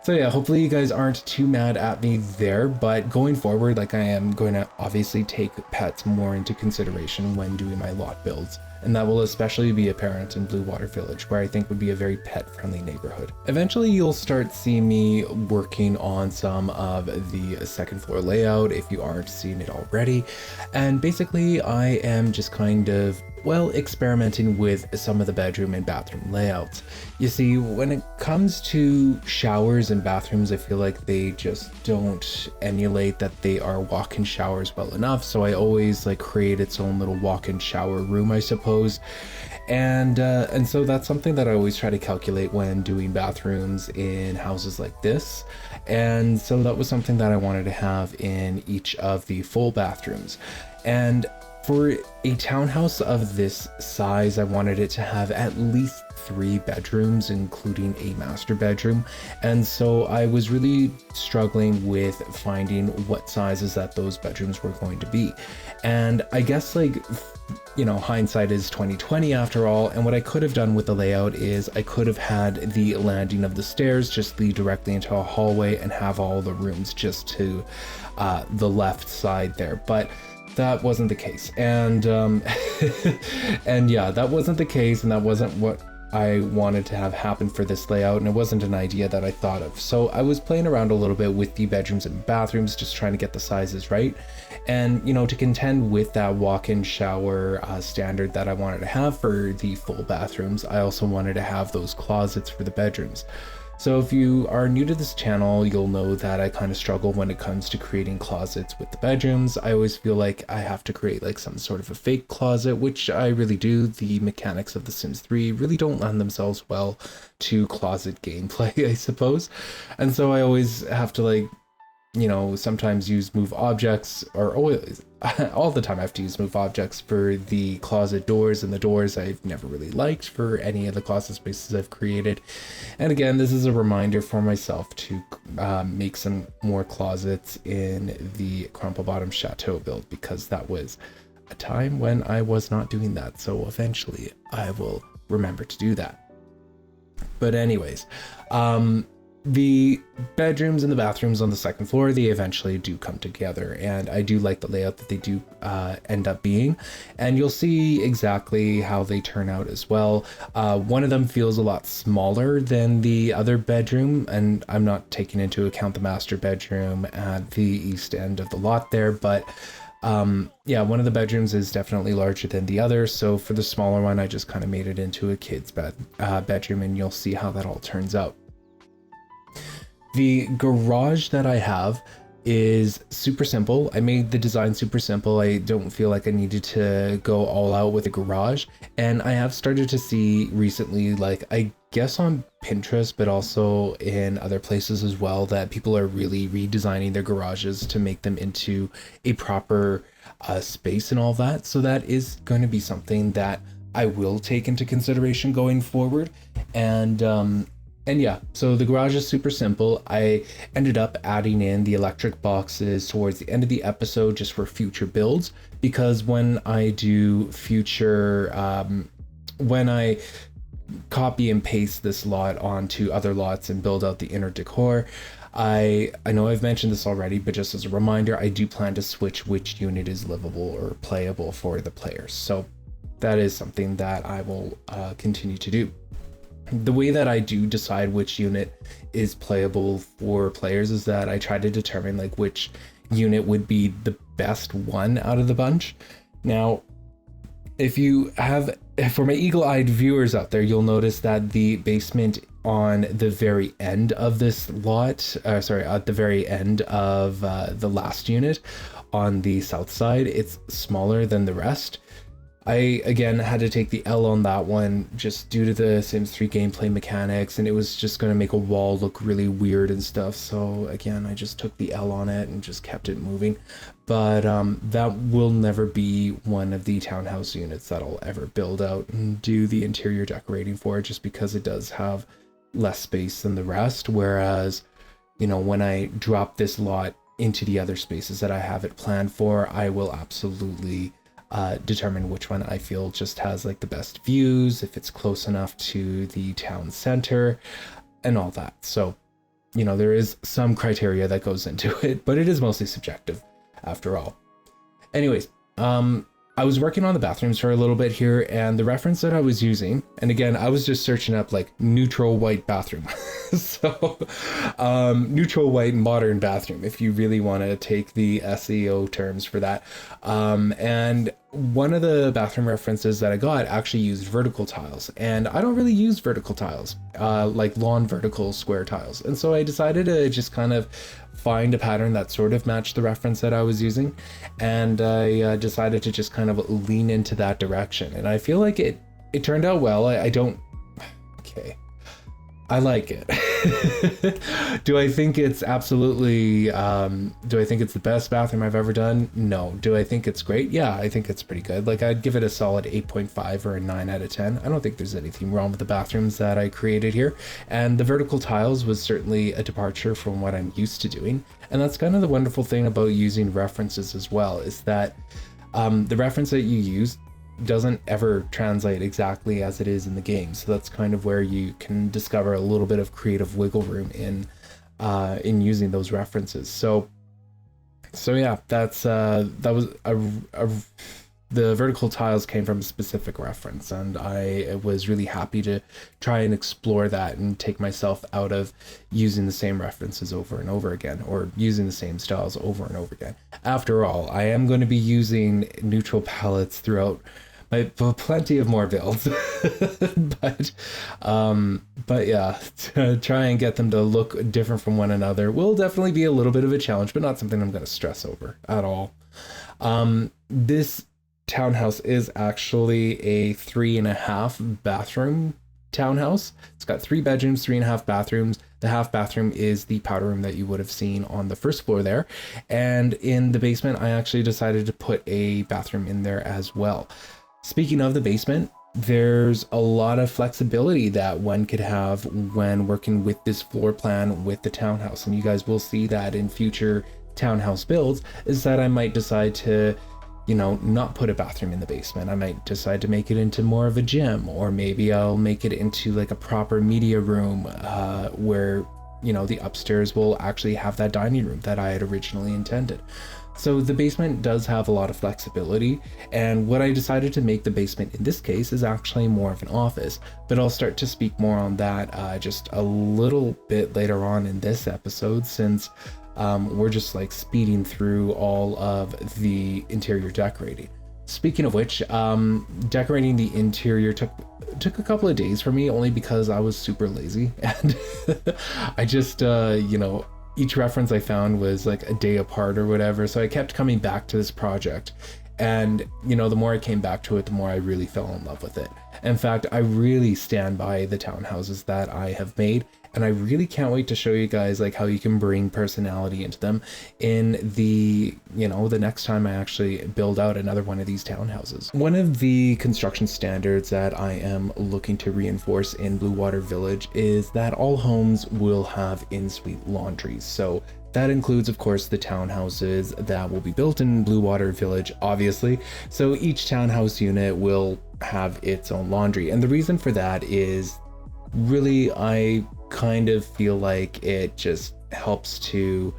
So yeah, hopefully you guys aren't too mad at me there, but going forward, like, I am going to obviously take pets more into consideration when doing my lot builds. And that will especially be apparent in Blue Water Village, where I think would be a very pet-friendly neighborhood. Eventually, you'll start seeing me working on some of the second floor layout if you aren't seeing it already. And basically, I am just kind of, well, experimenting with some of the bedroom and bathroom layouts. You see, when it comes to showers and bathrooms, I feel like they just don't emulate that they are walk-in showers well enough. So I always like create its own little walk-in shower room, I suppose. And so that's something that I always try to calculate when doing bathrooms in houses like this. And so that was something that I wanted to have in each of the full bathrooms. And For a townhouse of this size, I wanted it to have at least 3 bedrooms, including a master bedroom. And so I was really struggling with finding what sizes that those bedrooms were going to be. And I guess, like, you know, hindsight is 2020 after all. And what I could have done with the layout is I could have had the landing of the stairs just lead directly into a hallway and have all the rooms just to the left side there. But that wasn't the case. And and yeah, that wasn't the case, and that wasn't what I wanted to have happen for this layout, and it wasn't an idea that I thought of. So I was playing around a little bit with the bedrooms and bathrooms, just trying to get the sizes right. And, you know, to contend with that walk-in shower standard that I wanted to have for the full bathrooms, I also wanted to have those closets for the bedrooms. So if you are new to this channel, you'll know that I kind of struggle when it comes to creating closets with the bedrooms. I always feel like I have to create like some sort of a fake closet, which I really do. The mechanics of The Sims 3 really don't lend themselves well to closet gameplay, I suppose. And so I always have to, like, you know, sometimes use move objects, or always, all the time I have to use move objects for the closet doors, and the doors I've never really liked for any of the closet spaces I've created. And again, this is a reminder for myself to make some more closets in the Crumple Bottom Chateau build, because that was a time when I was not doing that. So eventually I will remember to do that. But anyways, the bedrooms and the bathrooms on the second floor, they eventually do come together, and I do like the layout that they do end up being, and you'll see exactly how they turn out as well. One of them feels a lot smaller than the other bedroom, and I'm not taking into account the master bedroom at the east end of the lot there, but yeah, one of the bedrooms is definitely larger than the other. So for the smaller one, I just kind of made it into a kid's bedroom, and you'll see how that all turns out. The garage that I have is super simple. I made the design super simple. I don't feel like I needed to go all out with a garage. And I have started to see recently, like, I guess on Pinterest, but also in other places as well, that people are really redesigning their garages to make them into a proper space and all that. So that is going to be something that I will take into consideration going forward. And yeah, so the garage is super simple. I ended up adding in the electric boxes towards the end of the episode just for future builds, because when I do future, when I copy and paste this lot onto other lots and build out the inner decor, I know I've mentioned this already, but just as a reminder, I do plan to switch which unit is livable or playable for the players. So that is something that I will continue to do. The way that I do decide which unit is playable for players is that I try to determine like which unit would be the best one out of the bunch. Now, for my eagle-eyed viewers out there, you'll notice that the basement on the very end of this lot, at the very end of the last unit on the south side, it's smaller than the rest. I, again, had to take the L on that one just due to the Sims 3 gameplay mechanics, and it was just going to make a wall look really weird and stuff. So again, I just took the L on it and just kept it moving. But that will never be one of the townhouse units that I'll ever build out and do the interior decorating for, just because it does have less space than the rest. Whereas, you know, when I drop this lot into the other spaces that I have it planned for, I will absolutely determine which one I feel just has like the best views, if it's close enough to the town center and all that. So, you know, there is some criteria that goes into it, but it is mostly subjective after all. Anyways, I was working on the bathrooms for a little bit here, and the reference that I was using, and again, I was just searching up like neutral white bathroom. So neutral white modern bathroom, if you really want to take the SEO terms for that. And one of the bathroom references that I got actually used vertical tiles, and I don't really use vertical tiles, like lawn vertical square tiles. And so I decided to just kind of find a pattern that sort of matched the reference that I was using, and I decided to just kind of lean into that direction, and I feel like it turned out well. I like it. Do I think it's absolutely, do I think it's the best bathroom I've ever done? No. Do I think it's great? Yeah, I think it's pretty good. Like, I'd give it a solid 8.5 or a 9 out of 10. I don't think there's anything wrong with the bathrooms that I created here. And the vertical tiles was certainly a departure from what I'm used to doing. And that's kind of the wonderful thing about using references as well, is that the reference that you use doesn't ever translate exactly as it is in the game. So that's kind of where you can discover a little bit of creative wiggle room in using those references. So yeah, that's that was the vertical tiles came from a specific reference, and I was really happy to try and explore that and take myself out of using the same references over and over again, or using the same styles over and over again. After all, I am going to be using neutral palettes throughout plenty of more builds, but yeah, to try and get them to look different from one another will definitely be a little bit of a challenge, but not something I'm going to stress over at all. This townhouse is actually a 3.5 bathroom townhouse. It's got 3 bedrooms, 3.5 bathrooms. The half bathroom is the powder room that you would have seen on the first floor there. And in the basement, I actually decided to put a bathroom in there as well. Speaking of the basement, there's a lot of flexibility that one could have when working with this floor plan with the townhouse. And you guys will see that in future townhouse builds, is that I might decide to, you know, not put a bathroom in the basement. I might decide to make it into more of a gym, or maybe I'll make it into like a proper media room where, you know, the upstairs will actually have that dining room that I had originally intended. So the basement does have a lot of flexibility, and what I decided to make the basement in this case is actually more of an office, but I'll start to speak more on that just a little bit later on in this episode, since we're just like speeding through all of the interior decorating. Speaking of which, decorating the interior took a couple of days for me, only because I was super lazy, and I just, you know, each reference I found was like a day apart or whatever. So I kept coming back to this project, and, you know, the more I came back to it, the more I really fell in love with it. In fact, I really stand by the townhouses that I have made, and I really can't wait to show you guys like how you can bring personality into them in the, you know, the next time I actually build out another one of these townhouses. One of the construction standards that I am looking to reinforce in Blue Water Village is that all homes will have in-suite laundries. So that includes, of course, the townhouses that will be built in Blue Water Village, obviously. So each townhouse unit will have its own laundry. And the reason for that is really, I kind of feel like it just helps to,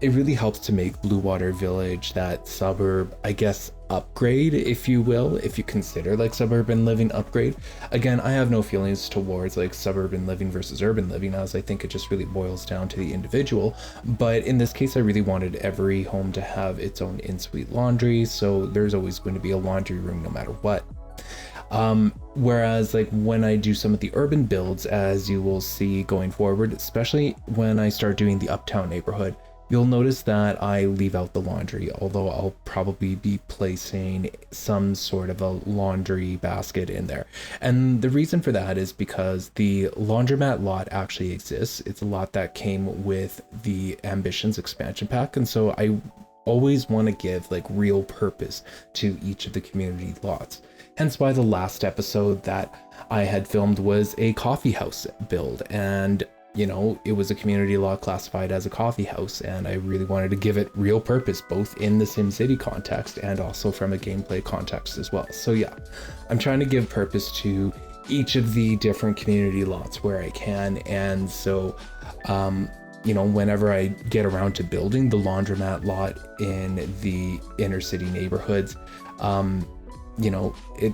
it really helps to make Blue Water Village that suburb, I guess, upgrade, if you will, if you consider like suburban living upgrade. Again, I have no feelings towards like suburban living versus urban living, as I think it just really boils down to the individual. But in this case, I really wanted every home to have its own in-suite laundry, so there's always going to be a laundry room no matter what. Whereas like when I do some of the urban builds, as you will see going forward, especially when I start doing the uptown neighborhood, you'll notice that I leave out the laundry, although I'll probably be placing some sort of a laundry basket in there. And the reason for that is because the laundromat lot actually exists. It's a lot that came with the Ambitions expansion pack, and so I always want to give like real purpose to each of the community lots. Hence why the last episode that I had filmed was a coffee house build, and you know, it was a community lot classified as a coffee house, and I really wanted to give it real purpose, both in the SimCity context and also from a gameplay context as well. So yeah, I'm trying to give purpose to each of the different community lots where I can. And so, you know, whenever I get around to building the laundromat lot in the inner city neighborhoods, you know, it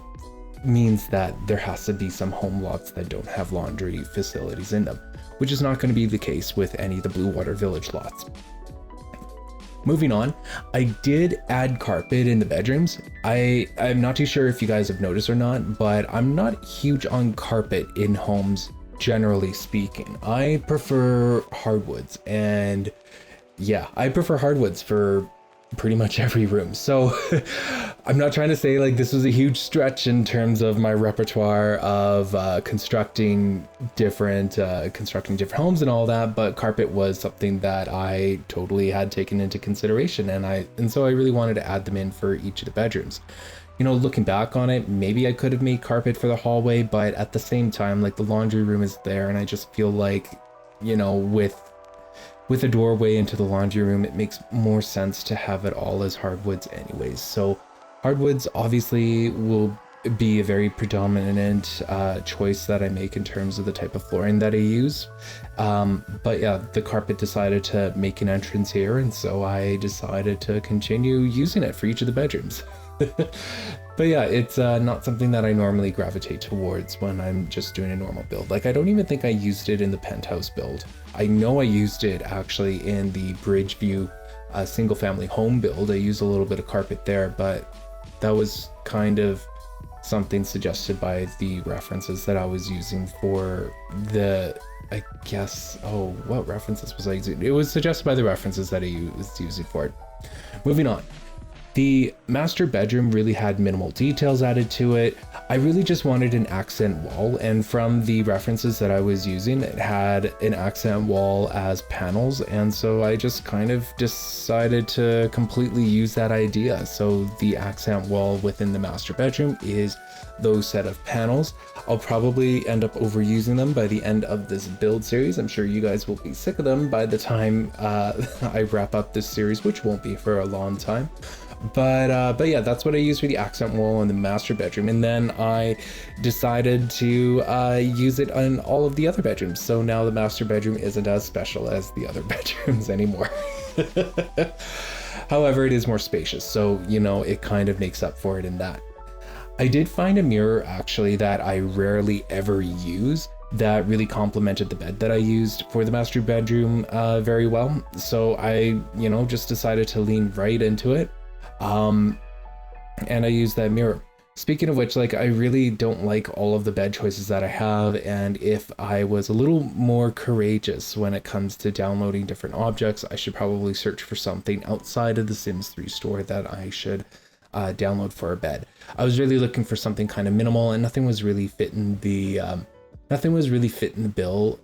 means that there has to be some home lots that don't have laundry facilities in them, which is not going to be the case with any of the Blue Water Village lots. Moving on, I did add carpet in the bedrooms. I'm not too sure if you guys have noticed or not, but I'm not huge on carpet in homes, generally speaking. I prefer hardwoods, and yeah, I prefer hardwoods for pretty much every room. So I'm not trying to say like this was a huge stretch in terms of my repertoire of constructing different homes and all that, but carpet was something that I totally had taken into consideration, and so I really wanted to add them in for each of the bedrooms. You know, looking back on it, maybe I could have made carpet for the hallway, but at the same time, like the laundry room is there, and I just feel like, you know, with a doorway into the laundry room, it makes more sense to have it all as hardwoods anyways. So hardwoods obviously will be a very predominant choice that I make in terms of the type of flooring that I use. But yeah, the carpet decided to make an entrance here, and so I decided to continue using it for each of the bedrooms. But yeah, it's not something that I normally gravitate towards when I'm just doing a normal build. Like, I don't even think I used it in the penthouse build. I know I used it actually in the Bridgeview single family home build. I used a little bit of carpet there, but that was kind of something suggested by the references that I was using for the, I guess, oh, what references was I using? It was suggested by the references that I was using for it. Moving on. The master bedroom really had minimal details added to it. I really just wanted an accent wall, and from the references that I was using, it had an accent wall as panels, and so I just kind of decided to completely use that idea. So the accent wall within the master bedroom is those set of panels. I'll probably end up overusing them by the end of this build series. I'm sure you guys will be sick of them by the time I wrap up this series, which won't be for a long time. But yeah, that's what I use for the accent wall in the master bedroom, and then I decided to use it on all of the other bedrooms. So now the master bedroom isn't as special as the other bedrooms anymore. However, it is more spacious, so you know, it kind of makes up for it in that. I did find a mirror actually that I rarely ever use that really complemented the bed that I used for the master bedroom very well. So I, you know, just decided to lean right into it. And I use that mirror. Speaking of which, like, I really don't like all of the bed choices that I have, and if I was a little more courageous when it comes to downloading different objects, I should probably search for something outside of the Sims 3 store that I should download for a bed. I was really looking for something kind of minimal, and nothing was really fitting the bill,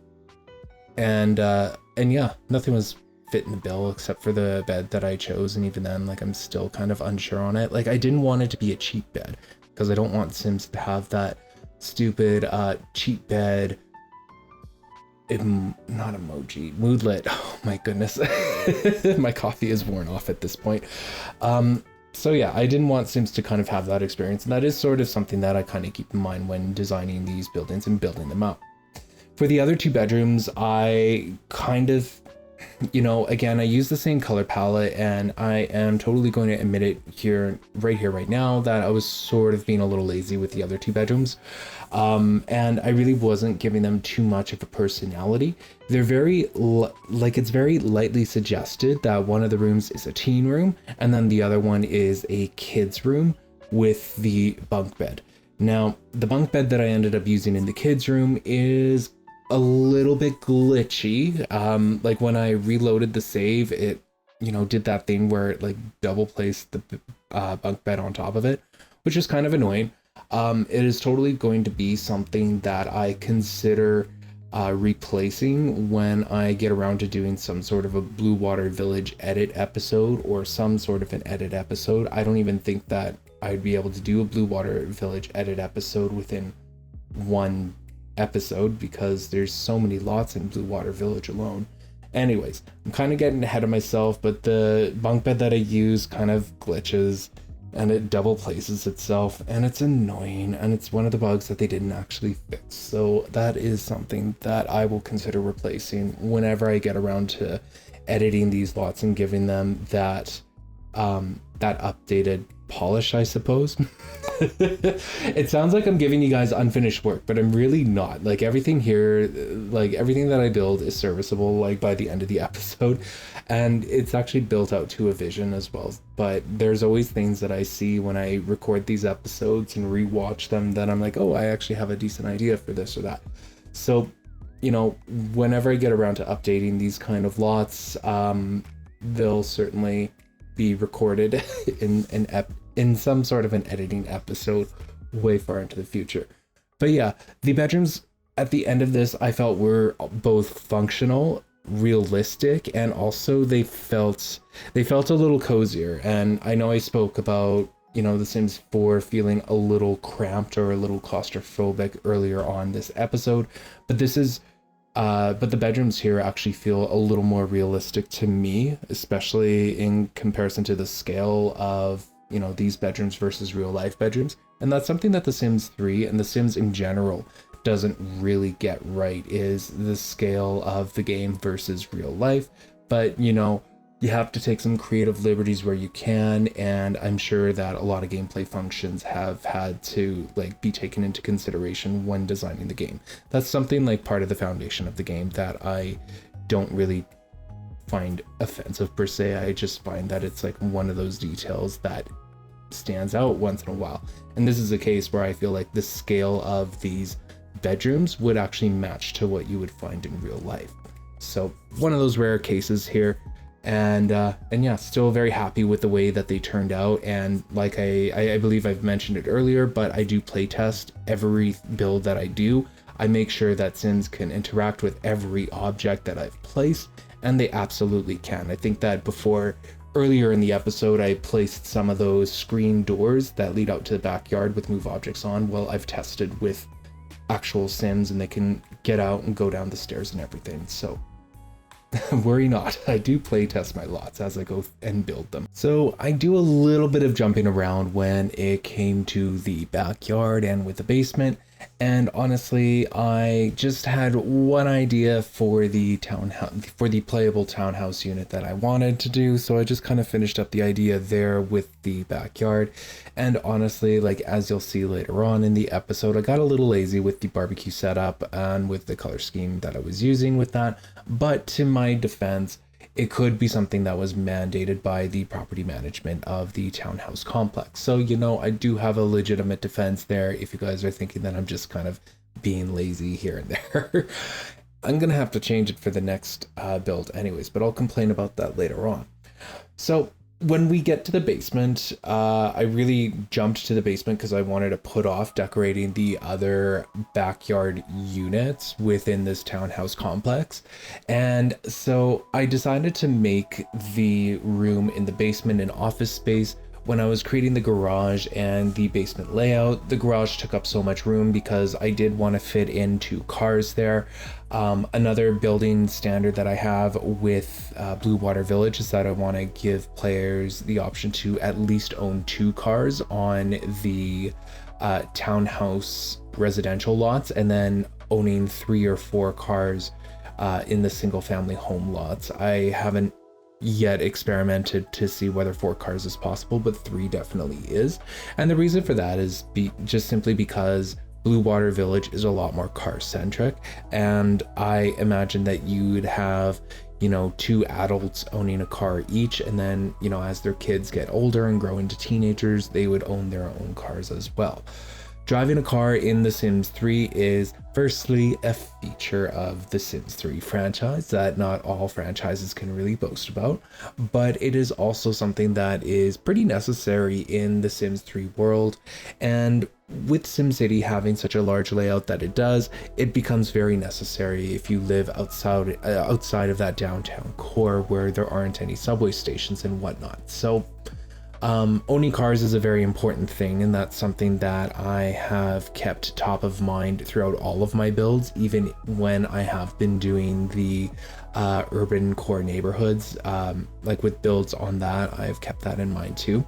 and yeah, nothing was fit in the bill except for the bed that I chose, and even then, like, I'm still kind of unsure on it. Like, I didn't want it to be a cheap bed because I don't want Sims to have that stupid cheap bed not emoji, moodlet. Oh my goodness. My coffee is worn off at this point. So yeah, I didn't want Sims to kind of have that experience, and that is sort of something that I kind of keep in mind when designing these buildings and building them up. For the other two bedrooms, I kind of, you know, again, I use the same color palette, and I am totally going to admit it right now, that I was sort of being a little lazy with the other two bedrooms. And I really wasn't giving them too much of a personality. They're very, it's very lightly suggested that one of the rooms is a teen room, and then the other one is a kid's room with the bunk bed. Now, the bunk bed that I ended up using in the kids' room is a little bit glitchy. Like when I reloaded the save, it, you know, did that thing where it like double placed the bunk bed on top of it, which is kind of annoying. It is totally going to be something that I consider replacing when I get around to doing some sort of a Blue Water Village edit episode, or some sort of an edit episode. I don't even think that I'd be able to do a Blue Water Village edit episode within one episode, because there's so many lots in Blue Water Village alone. Anyways, I'm kind of getting ahead of myself, but the bunk bed that I use kind of glitches and it double places itself, and it's annoying, and it's one of the bugs that they didn't actually fix. So that is something that I will consider replacing whenever I get around to editing these lots and giving them that that updated polish, I suppose. It sounds like I'm giving you guys unfinished work, but I'm really not. Like, everything here, like everything that I build is serviceable, like by the end of the episode, and it's actually built out to a vision as well. But there's always things that I see when I record these episodes and rewatch them that I'm like, oh, I actually have a decent idea for this or that. So, you know, whenever I get around to updating these kind of lots, they'll certainly be recorded in some sort of an editing episode way far into the future. But yeah, the bedrooms at the end of this I felt were both functional, realistic, and also they felt a little cozier. And I know I spoke about, you know, The Sims 4 feeling a little cramped or a little claustrophobic earlier on this episode, but this is but the bedrooms here actually feel a little more realistic to me, especially in comparison to the scale of, you know, these bedrooms versus real life bedrooms. And that's something that The Sims 3 and The Sims in general doesn't really get right, is the scale of the game versus real life. But, you know, you have to take some creative liberties where you can, and I'm sure that a lot of gameplay functions have had to like be taken into consideration when designing the game. That's something like part of the foundation of the game that I don't really find offensive per se. I just find that it's like one of those details that stands out once in a while. And this is a case where I feel like the scale of these bedrooms would actually match to what you would find in real life. So one of those rare cases here. And yeah, still very happy with the way that they turned out. And like I believe I've mentioned it earlier, but I do play test every build that I do. I make sure that Sims can interact with every object that I've placed, and they absolutely can. I think that earlier in the episode, I placed some of those screen doors that lead out to the backyard with move objects on. Well, I've tested with actual Sims and they can get out and go down the stairs and everything. So worry not, I do play test my lots as I go and build them. So I do a little bit of jumping around when it came to the backyard and with the basement. And honestly, I just had one idea for the townhouse, for the playable townhouse unit that I wanted to do. So I just kind of finished up the idea there with the backyard. And honestly, like as you'll see later on in the episode, I got a little lazy with the barbecue setup and with the color scheme that I was using with that. But to my defense, it could be something that was mandated by the property management of the townhouse complex. So, you know, I do have a legitimate defense there if you guys are thinking that I'm just kind of being lazy here and there. I'm going to have to change it for the next build anyways, but I'll complain about that later on. So when we get to the basement, I really jumped to the basement because I wanted to put off decorating the other backyard units within this townhouse complex. And so I decided to make the room in the basement an office space. When I was creating the garage and the basement layout, the garage took up so much room because I did want to fit in 2 cars there. Another building standard that I have with Blue Water Village is that I want to give players the option to at least own 2 cars on the townhouse residential lots, and then owning 3 or 4 cars in the single family home lots. I haven't yet experimented to see whether 4 cars is possible, but 3 definitely is. And the reason for that is just simply because Blue Water Village is a lot more car centric, and I imagine that you would have, you know, 2 adults owning a car each, and then, you know, as their kids get older and grow into teenagers, they would own their own cars as well. Driving a car in The Sims 3 is firstly a feature of the Sims 3 franchise that not all franchises can really boast about, but it is also something that is pretty necessary in the Sims 3 world. And with SimCity having such a large layout that it does, it becomes very necessary if you live outside of that downtown core where there aren't any subway stations and whatnot. So owning cars is a very important thing, and that's something that I have kept top of mind throughout all of my builds, even when I have been doing the urban core neighborhoods. Like with builds on that, I've kept that in mind too.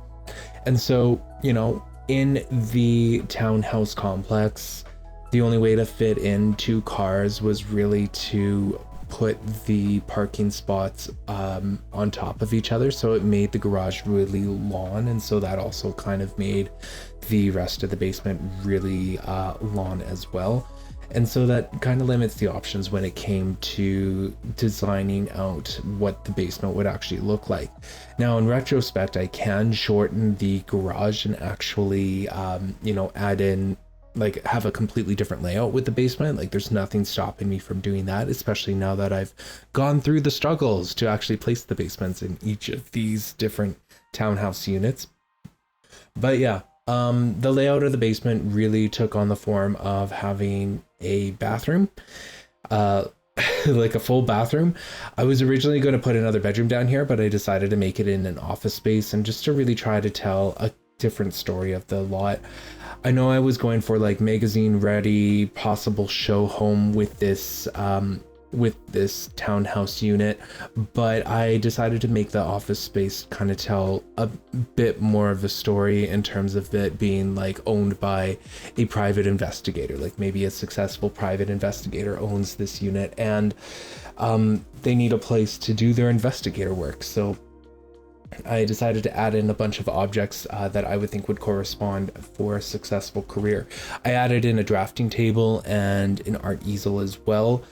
And so, you know, in the townhouse complex, the only way to fit in 2 cars was really to put the parking spots on top of each other, so it made the garage really long, and so that also kind of made the rest of the basement really long as well. And so that kind of limits the options when it came to designing out what the basement would actually look like. Now, in retrospect, I can shorten the garage and actually, you know, add in like have a completely different layout with the basement. Like there's nothing stopping me from doing that, especially now that I've gone through the struggles to actually place the basements in each of these different townhouse units. But yeah, the layout of the basement really took on the form of having a bathroom, like a full bathroom. I was originally going to put another bedroom down here, but I decided to make it in an office space and just to really try to tell a different story of the lot. I know I was going for like magazine ready, possible show home with this townhouse unit, but I decided to make the office space kind of tell a bit more of a story in terms of it being like owned by a private investigator, like maybe a successful private investigator owns this unit and they need a place to do their investigator work. So I decided to add in a bunch of objects that I would think would correspond for a successful career. I added in a drafting table and an art easel as well.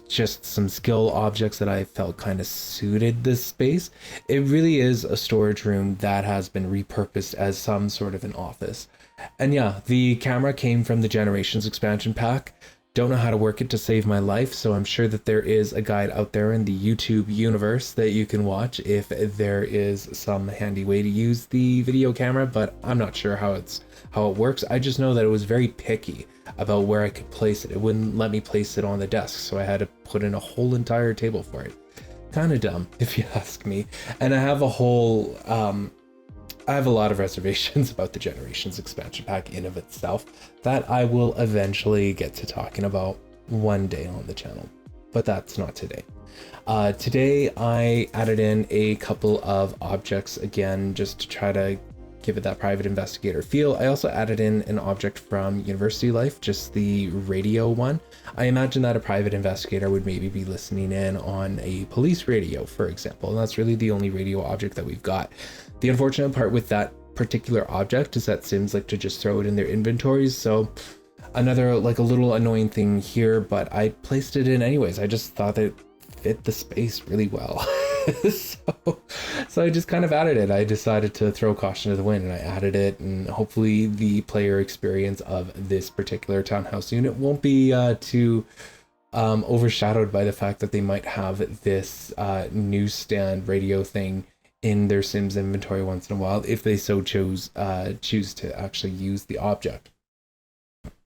Just some skill objects that I felt kind of suited this space. It really is a storage room that has been repurposed as some sort of an office. And yeah, the camera came from the Generations expansion pack. Don't know how to work it to save my life, so I'm sure that there is a guide out there in the YouTube universe that you can watch if there is some handy way to use the video camera, but I'm not sure how it works. I just know that it was very picky about where I could place it. It wouldn't let me place it on the desk, so I had to put in a whole entire table for it. Kind of dumb, if you ask me. And I have I have a lot of reservations about the Generations expansion pack in of itself that I will eventually get to talking about one day on the channel, but that's not today. Today I added in a couple of objects again, just to try to give it that private investigator feel. I also added in an object from University Life, just the radio one. I imagine that a private investigator would maybe be listening in on a police radio, for example, and that's really the only radio object that we've got. The unfortunate part with that particular object is that Sims like to just throw it in their inventories, so another like a little annoying thing here, but I placed it in anyways. I just thought that it fit the space really well. So I just kind of added it. I decided to throw caution to the wind and I added it, and hopefully the player experience of this particular townhouse unit won't be too overshadowed by the fact that they might have this newsstand radio thing in their Sims inventory once in a while, if they so choose to actually use the object.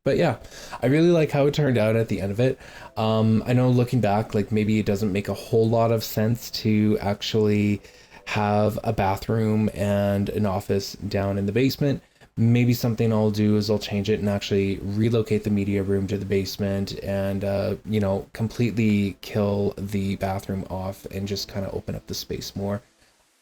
But yeah, I really like how it turned out at the end of it. I know looking back, like maybe it doesn't make a whole lot of sense to actually have a bathroom and an office down in the basement. Maybe something I'll do is I'll change it and actually relocate the media room to the basement and, you know, completely kill the bathroom off and just kind of open up the space more.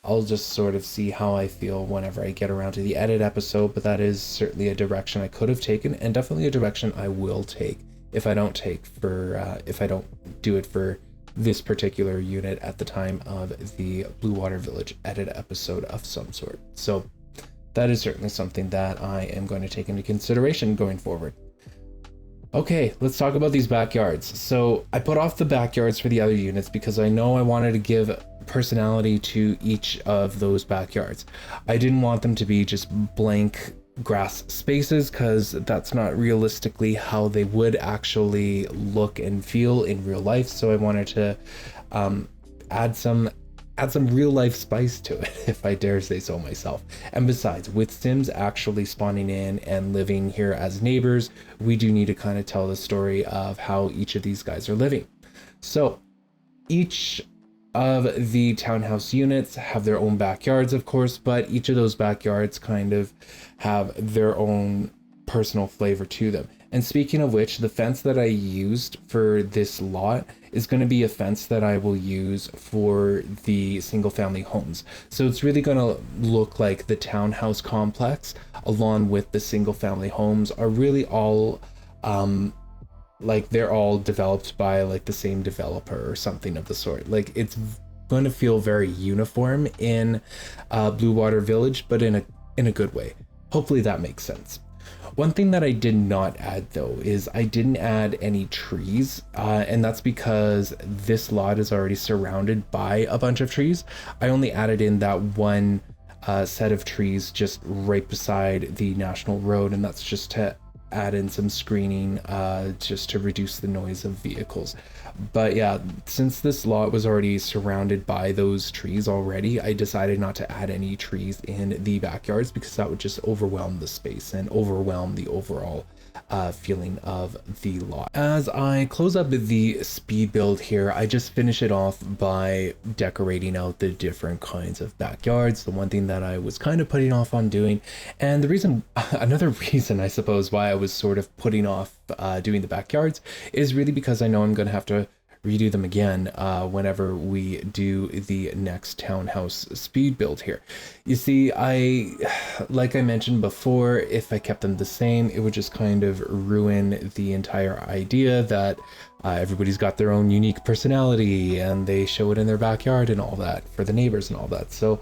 I'll just sort of see how I feel whenever I get around to the edit episode, but that is certainly a direction I could have taken, and definitely a direction I will take if I don't do it for this particular unit at the time of the Blue Water Village edit episode of some sort. So that is certainly something that I am going to take into consideration going forward. Okay, let's talk about these backyards. So I put off the backyards for the other units because I know I wanted to give personality to each of those backyards. I didn't want them to be just blank grass spaces because that's not realistically how they would actually look and feel in real life. So I wanted to add some real life spice to it, if I dare say so myself. And besides, with Sims actually spawning in and living here as neighbors, we do need to kind of tell the story of how each of these guys are living. So each of the townhouse units have their own backyards, of course, but each of those backyards kind of have their own personal flavor to them. And speaking of which, the fence that I used for this lot is going to be a fence that I will use for the single family homes. So it's really going to look like the townhouse complex along with the single family homes are really all like they're all developed by like the same developer or something of the sort. Like it's going to feel very uniform in Blue Water Village, but in a good way. Hopefully that makes sense. One thing that I did not add though is I didn't add any trees, and that's because this lot is already surrounded by a bunch of trees. I only added in that one set of trees just right beside the national road, and that's just to add in some screening just to reduce the noise of vehicles. But yeah, since this lot was already surrounded by those trees already, I decided not to add any trees in the backyards because that would just overwhelm the space and overwhelm the overall feeling of the lot. As I close up the speed build here, I just finish it off by decorating out the different kinds of backyards, the one thing that I was kind of putting off on doing. And the reason, another reason I suppose why I was sort of putting off doing the backyards is really because I know I'm going to have to redo them again whenever we do the next townhouse speed build here. You see, like I mentioned before, if I kept them the same, it would just kind of ruin the entire idea that everybody's got their own unique personality and they show it in their backyard and all that for the neighbors and all that. So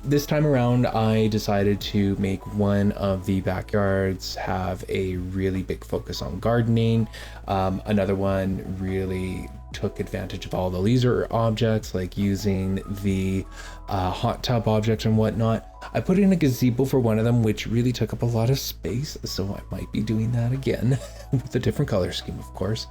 this time around, I decided to make one of the backyards have a really big focus on gardening. Another one really took advantage of all the leisure objects, like using the hot tub object and whatnot. I put in a gazebo for one of them, which really took up a lot of space, so I might be doing that again with a different color scheme, of course.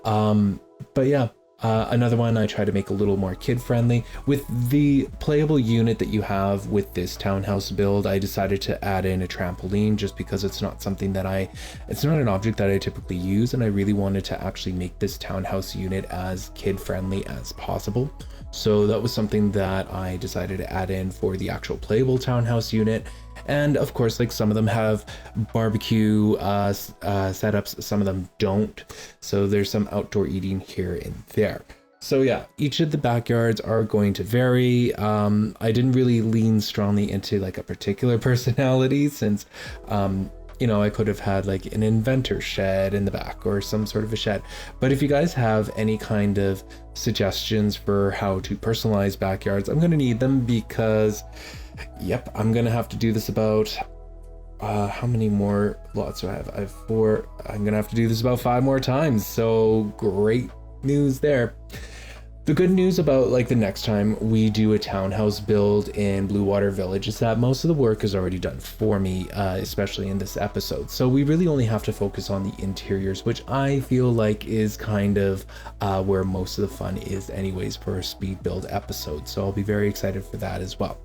But yeah, another one I try to make a little more kid-friendly. With the playable unit that you have with this townhouse build, I decided to add in a trampoline just because it's not something that it's not an object that I typically use, and I really wanted to actually make this townhouse unit as kid-friendly as possible. So that was something that I decided to add in for the actual playable townhouse unit. And of course, like, some of them have barbecue setups, some of them don't. So there's some outdoor eating here and there. So yeah, each of the backyards are going to vary. I didn't really lean strongly into like a particular personality since, you know, I could have had like an inventor shed in the back or some sort of a shed. But if you guys have any kind of suggestions for how to personalize backyards, I'm going to need them because, yep, I'm going to have to do this about, how many more lots do I have? I have 4. I'm going to have to do this about 5 more times. So great news there. The good news about like the next time we do a townhouse build in Blue Water Village is that most of the work is already done for me, especially in this episode. So we really only have to focus on the interiors, which I feel like is kind of where most of the fun is anyways for a speed build episode. So I'll be very excited for that as well.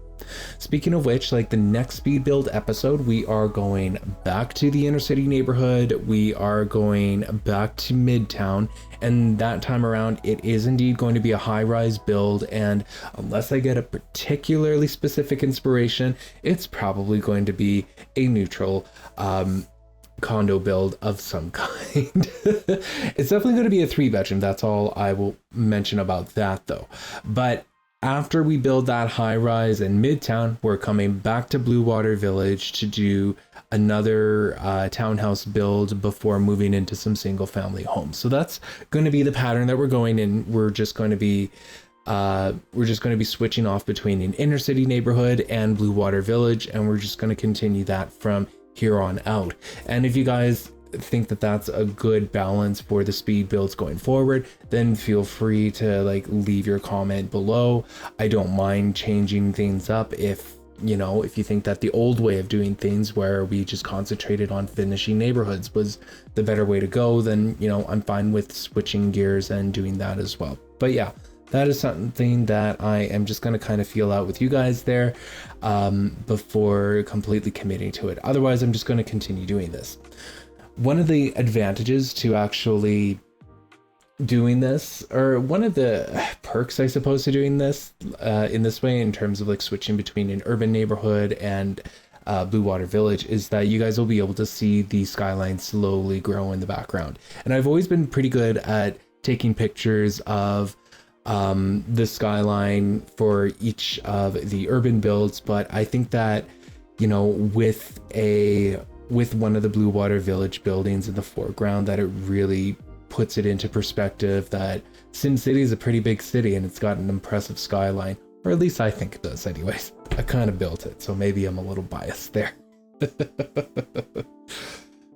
Speaking of which, like the next speed build episode, we are going back to the inner city neighborhood. We are going back to Midtown, and that time around it is indeed going to be a high-rise build, and unless I get a particularly specific inspiration, it's probably going to be a neutral condo build of some kind. It's definitely going to be a 3-bedroom. That's all I will mention about that though. But after we build that high rise in Midtown, we're coming back to Blue Water Village to do another townhouse build before moving into some single family homes. So that's going to be the pattern that we're going in. We're just going to be switching off between an inner city neighborhood and Blue Water Village, and we're just going to continue that from here on out. And if you guys think that that's a good balance for the speed builds going forward, then feel free to like leave your comment below. I don't mind changing things up if you think that the old way of doing things where we just concentrated on finishing neighborhoods was the better way to go, then I'm fine with switching gears and doing that as well. But yeah, that is something that I am just going to kind of feel out with you guys there before completely committing to it. Otherwise, I'm just going to continue doing this. One of the advantages to actually doing this, or one of the perks, I suppose, to doing this in this way, in terms of like switching between an urban neighborhood and Blue Water Village, is that you guys will be able to see the skyline slowly grow in the background. And I've always been pretty good at taking pictures of the skyline for each of the urban builds, but I think that with one of the Blue Water Village buildings in the foreground, that it really puts it into perspective that Sin City is a pretty big city and it's got an impressive skyline, or at least I think it does anyways. I kind of built it, so maybe I'm a little biased there.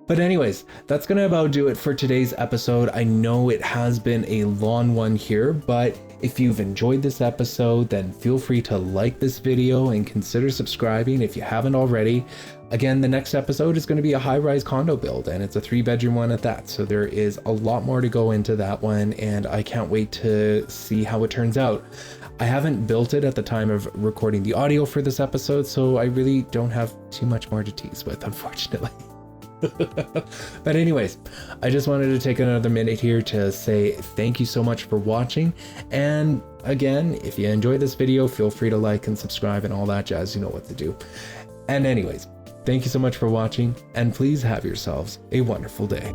But anyways, that's gonna about do it for today's episode. I know it has been a long one here, but If you've enjoyed this episode, then feel free to like this video and consider subscribing if you haven't already. Again, the next episode is going to be a high-rise condo build, and it's a 3-bedroom one at that. So there is a lot more to go into that one, and I can't wait to see how it turns out. I haven't built it at the time of recording the audio for this episode, so I really don't have too much more to tease with, unfortunately. But anyways, I just wanted to take another minute here to say thank you so much for watching. And again, if you enjoyed this video, feel free to like and subscribe and all that jazz. You know what to do. And anyways, thank you so much for watching, and please have yourselves a wonderful day.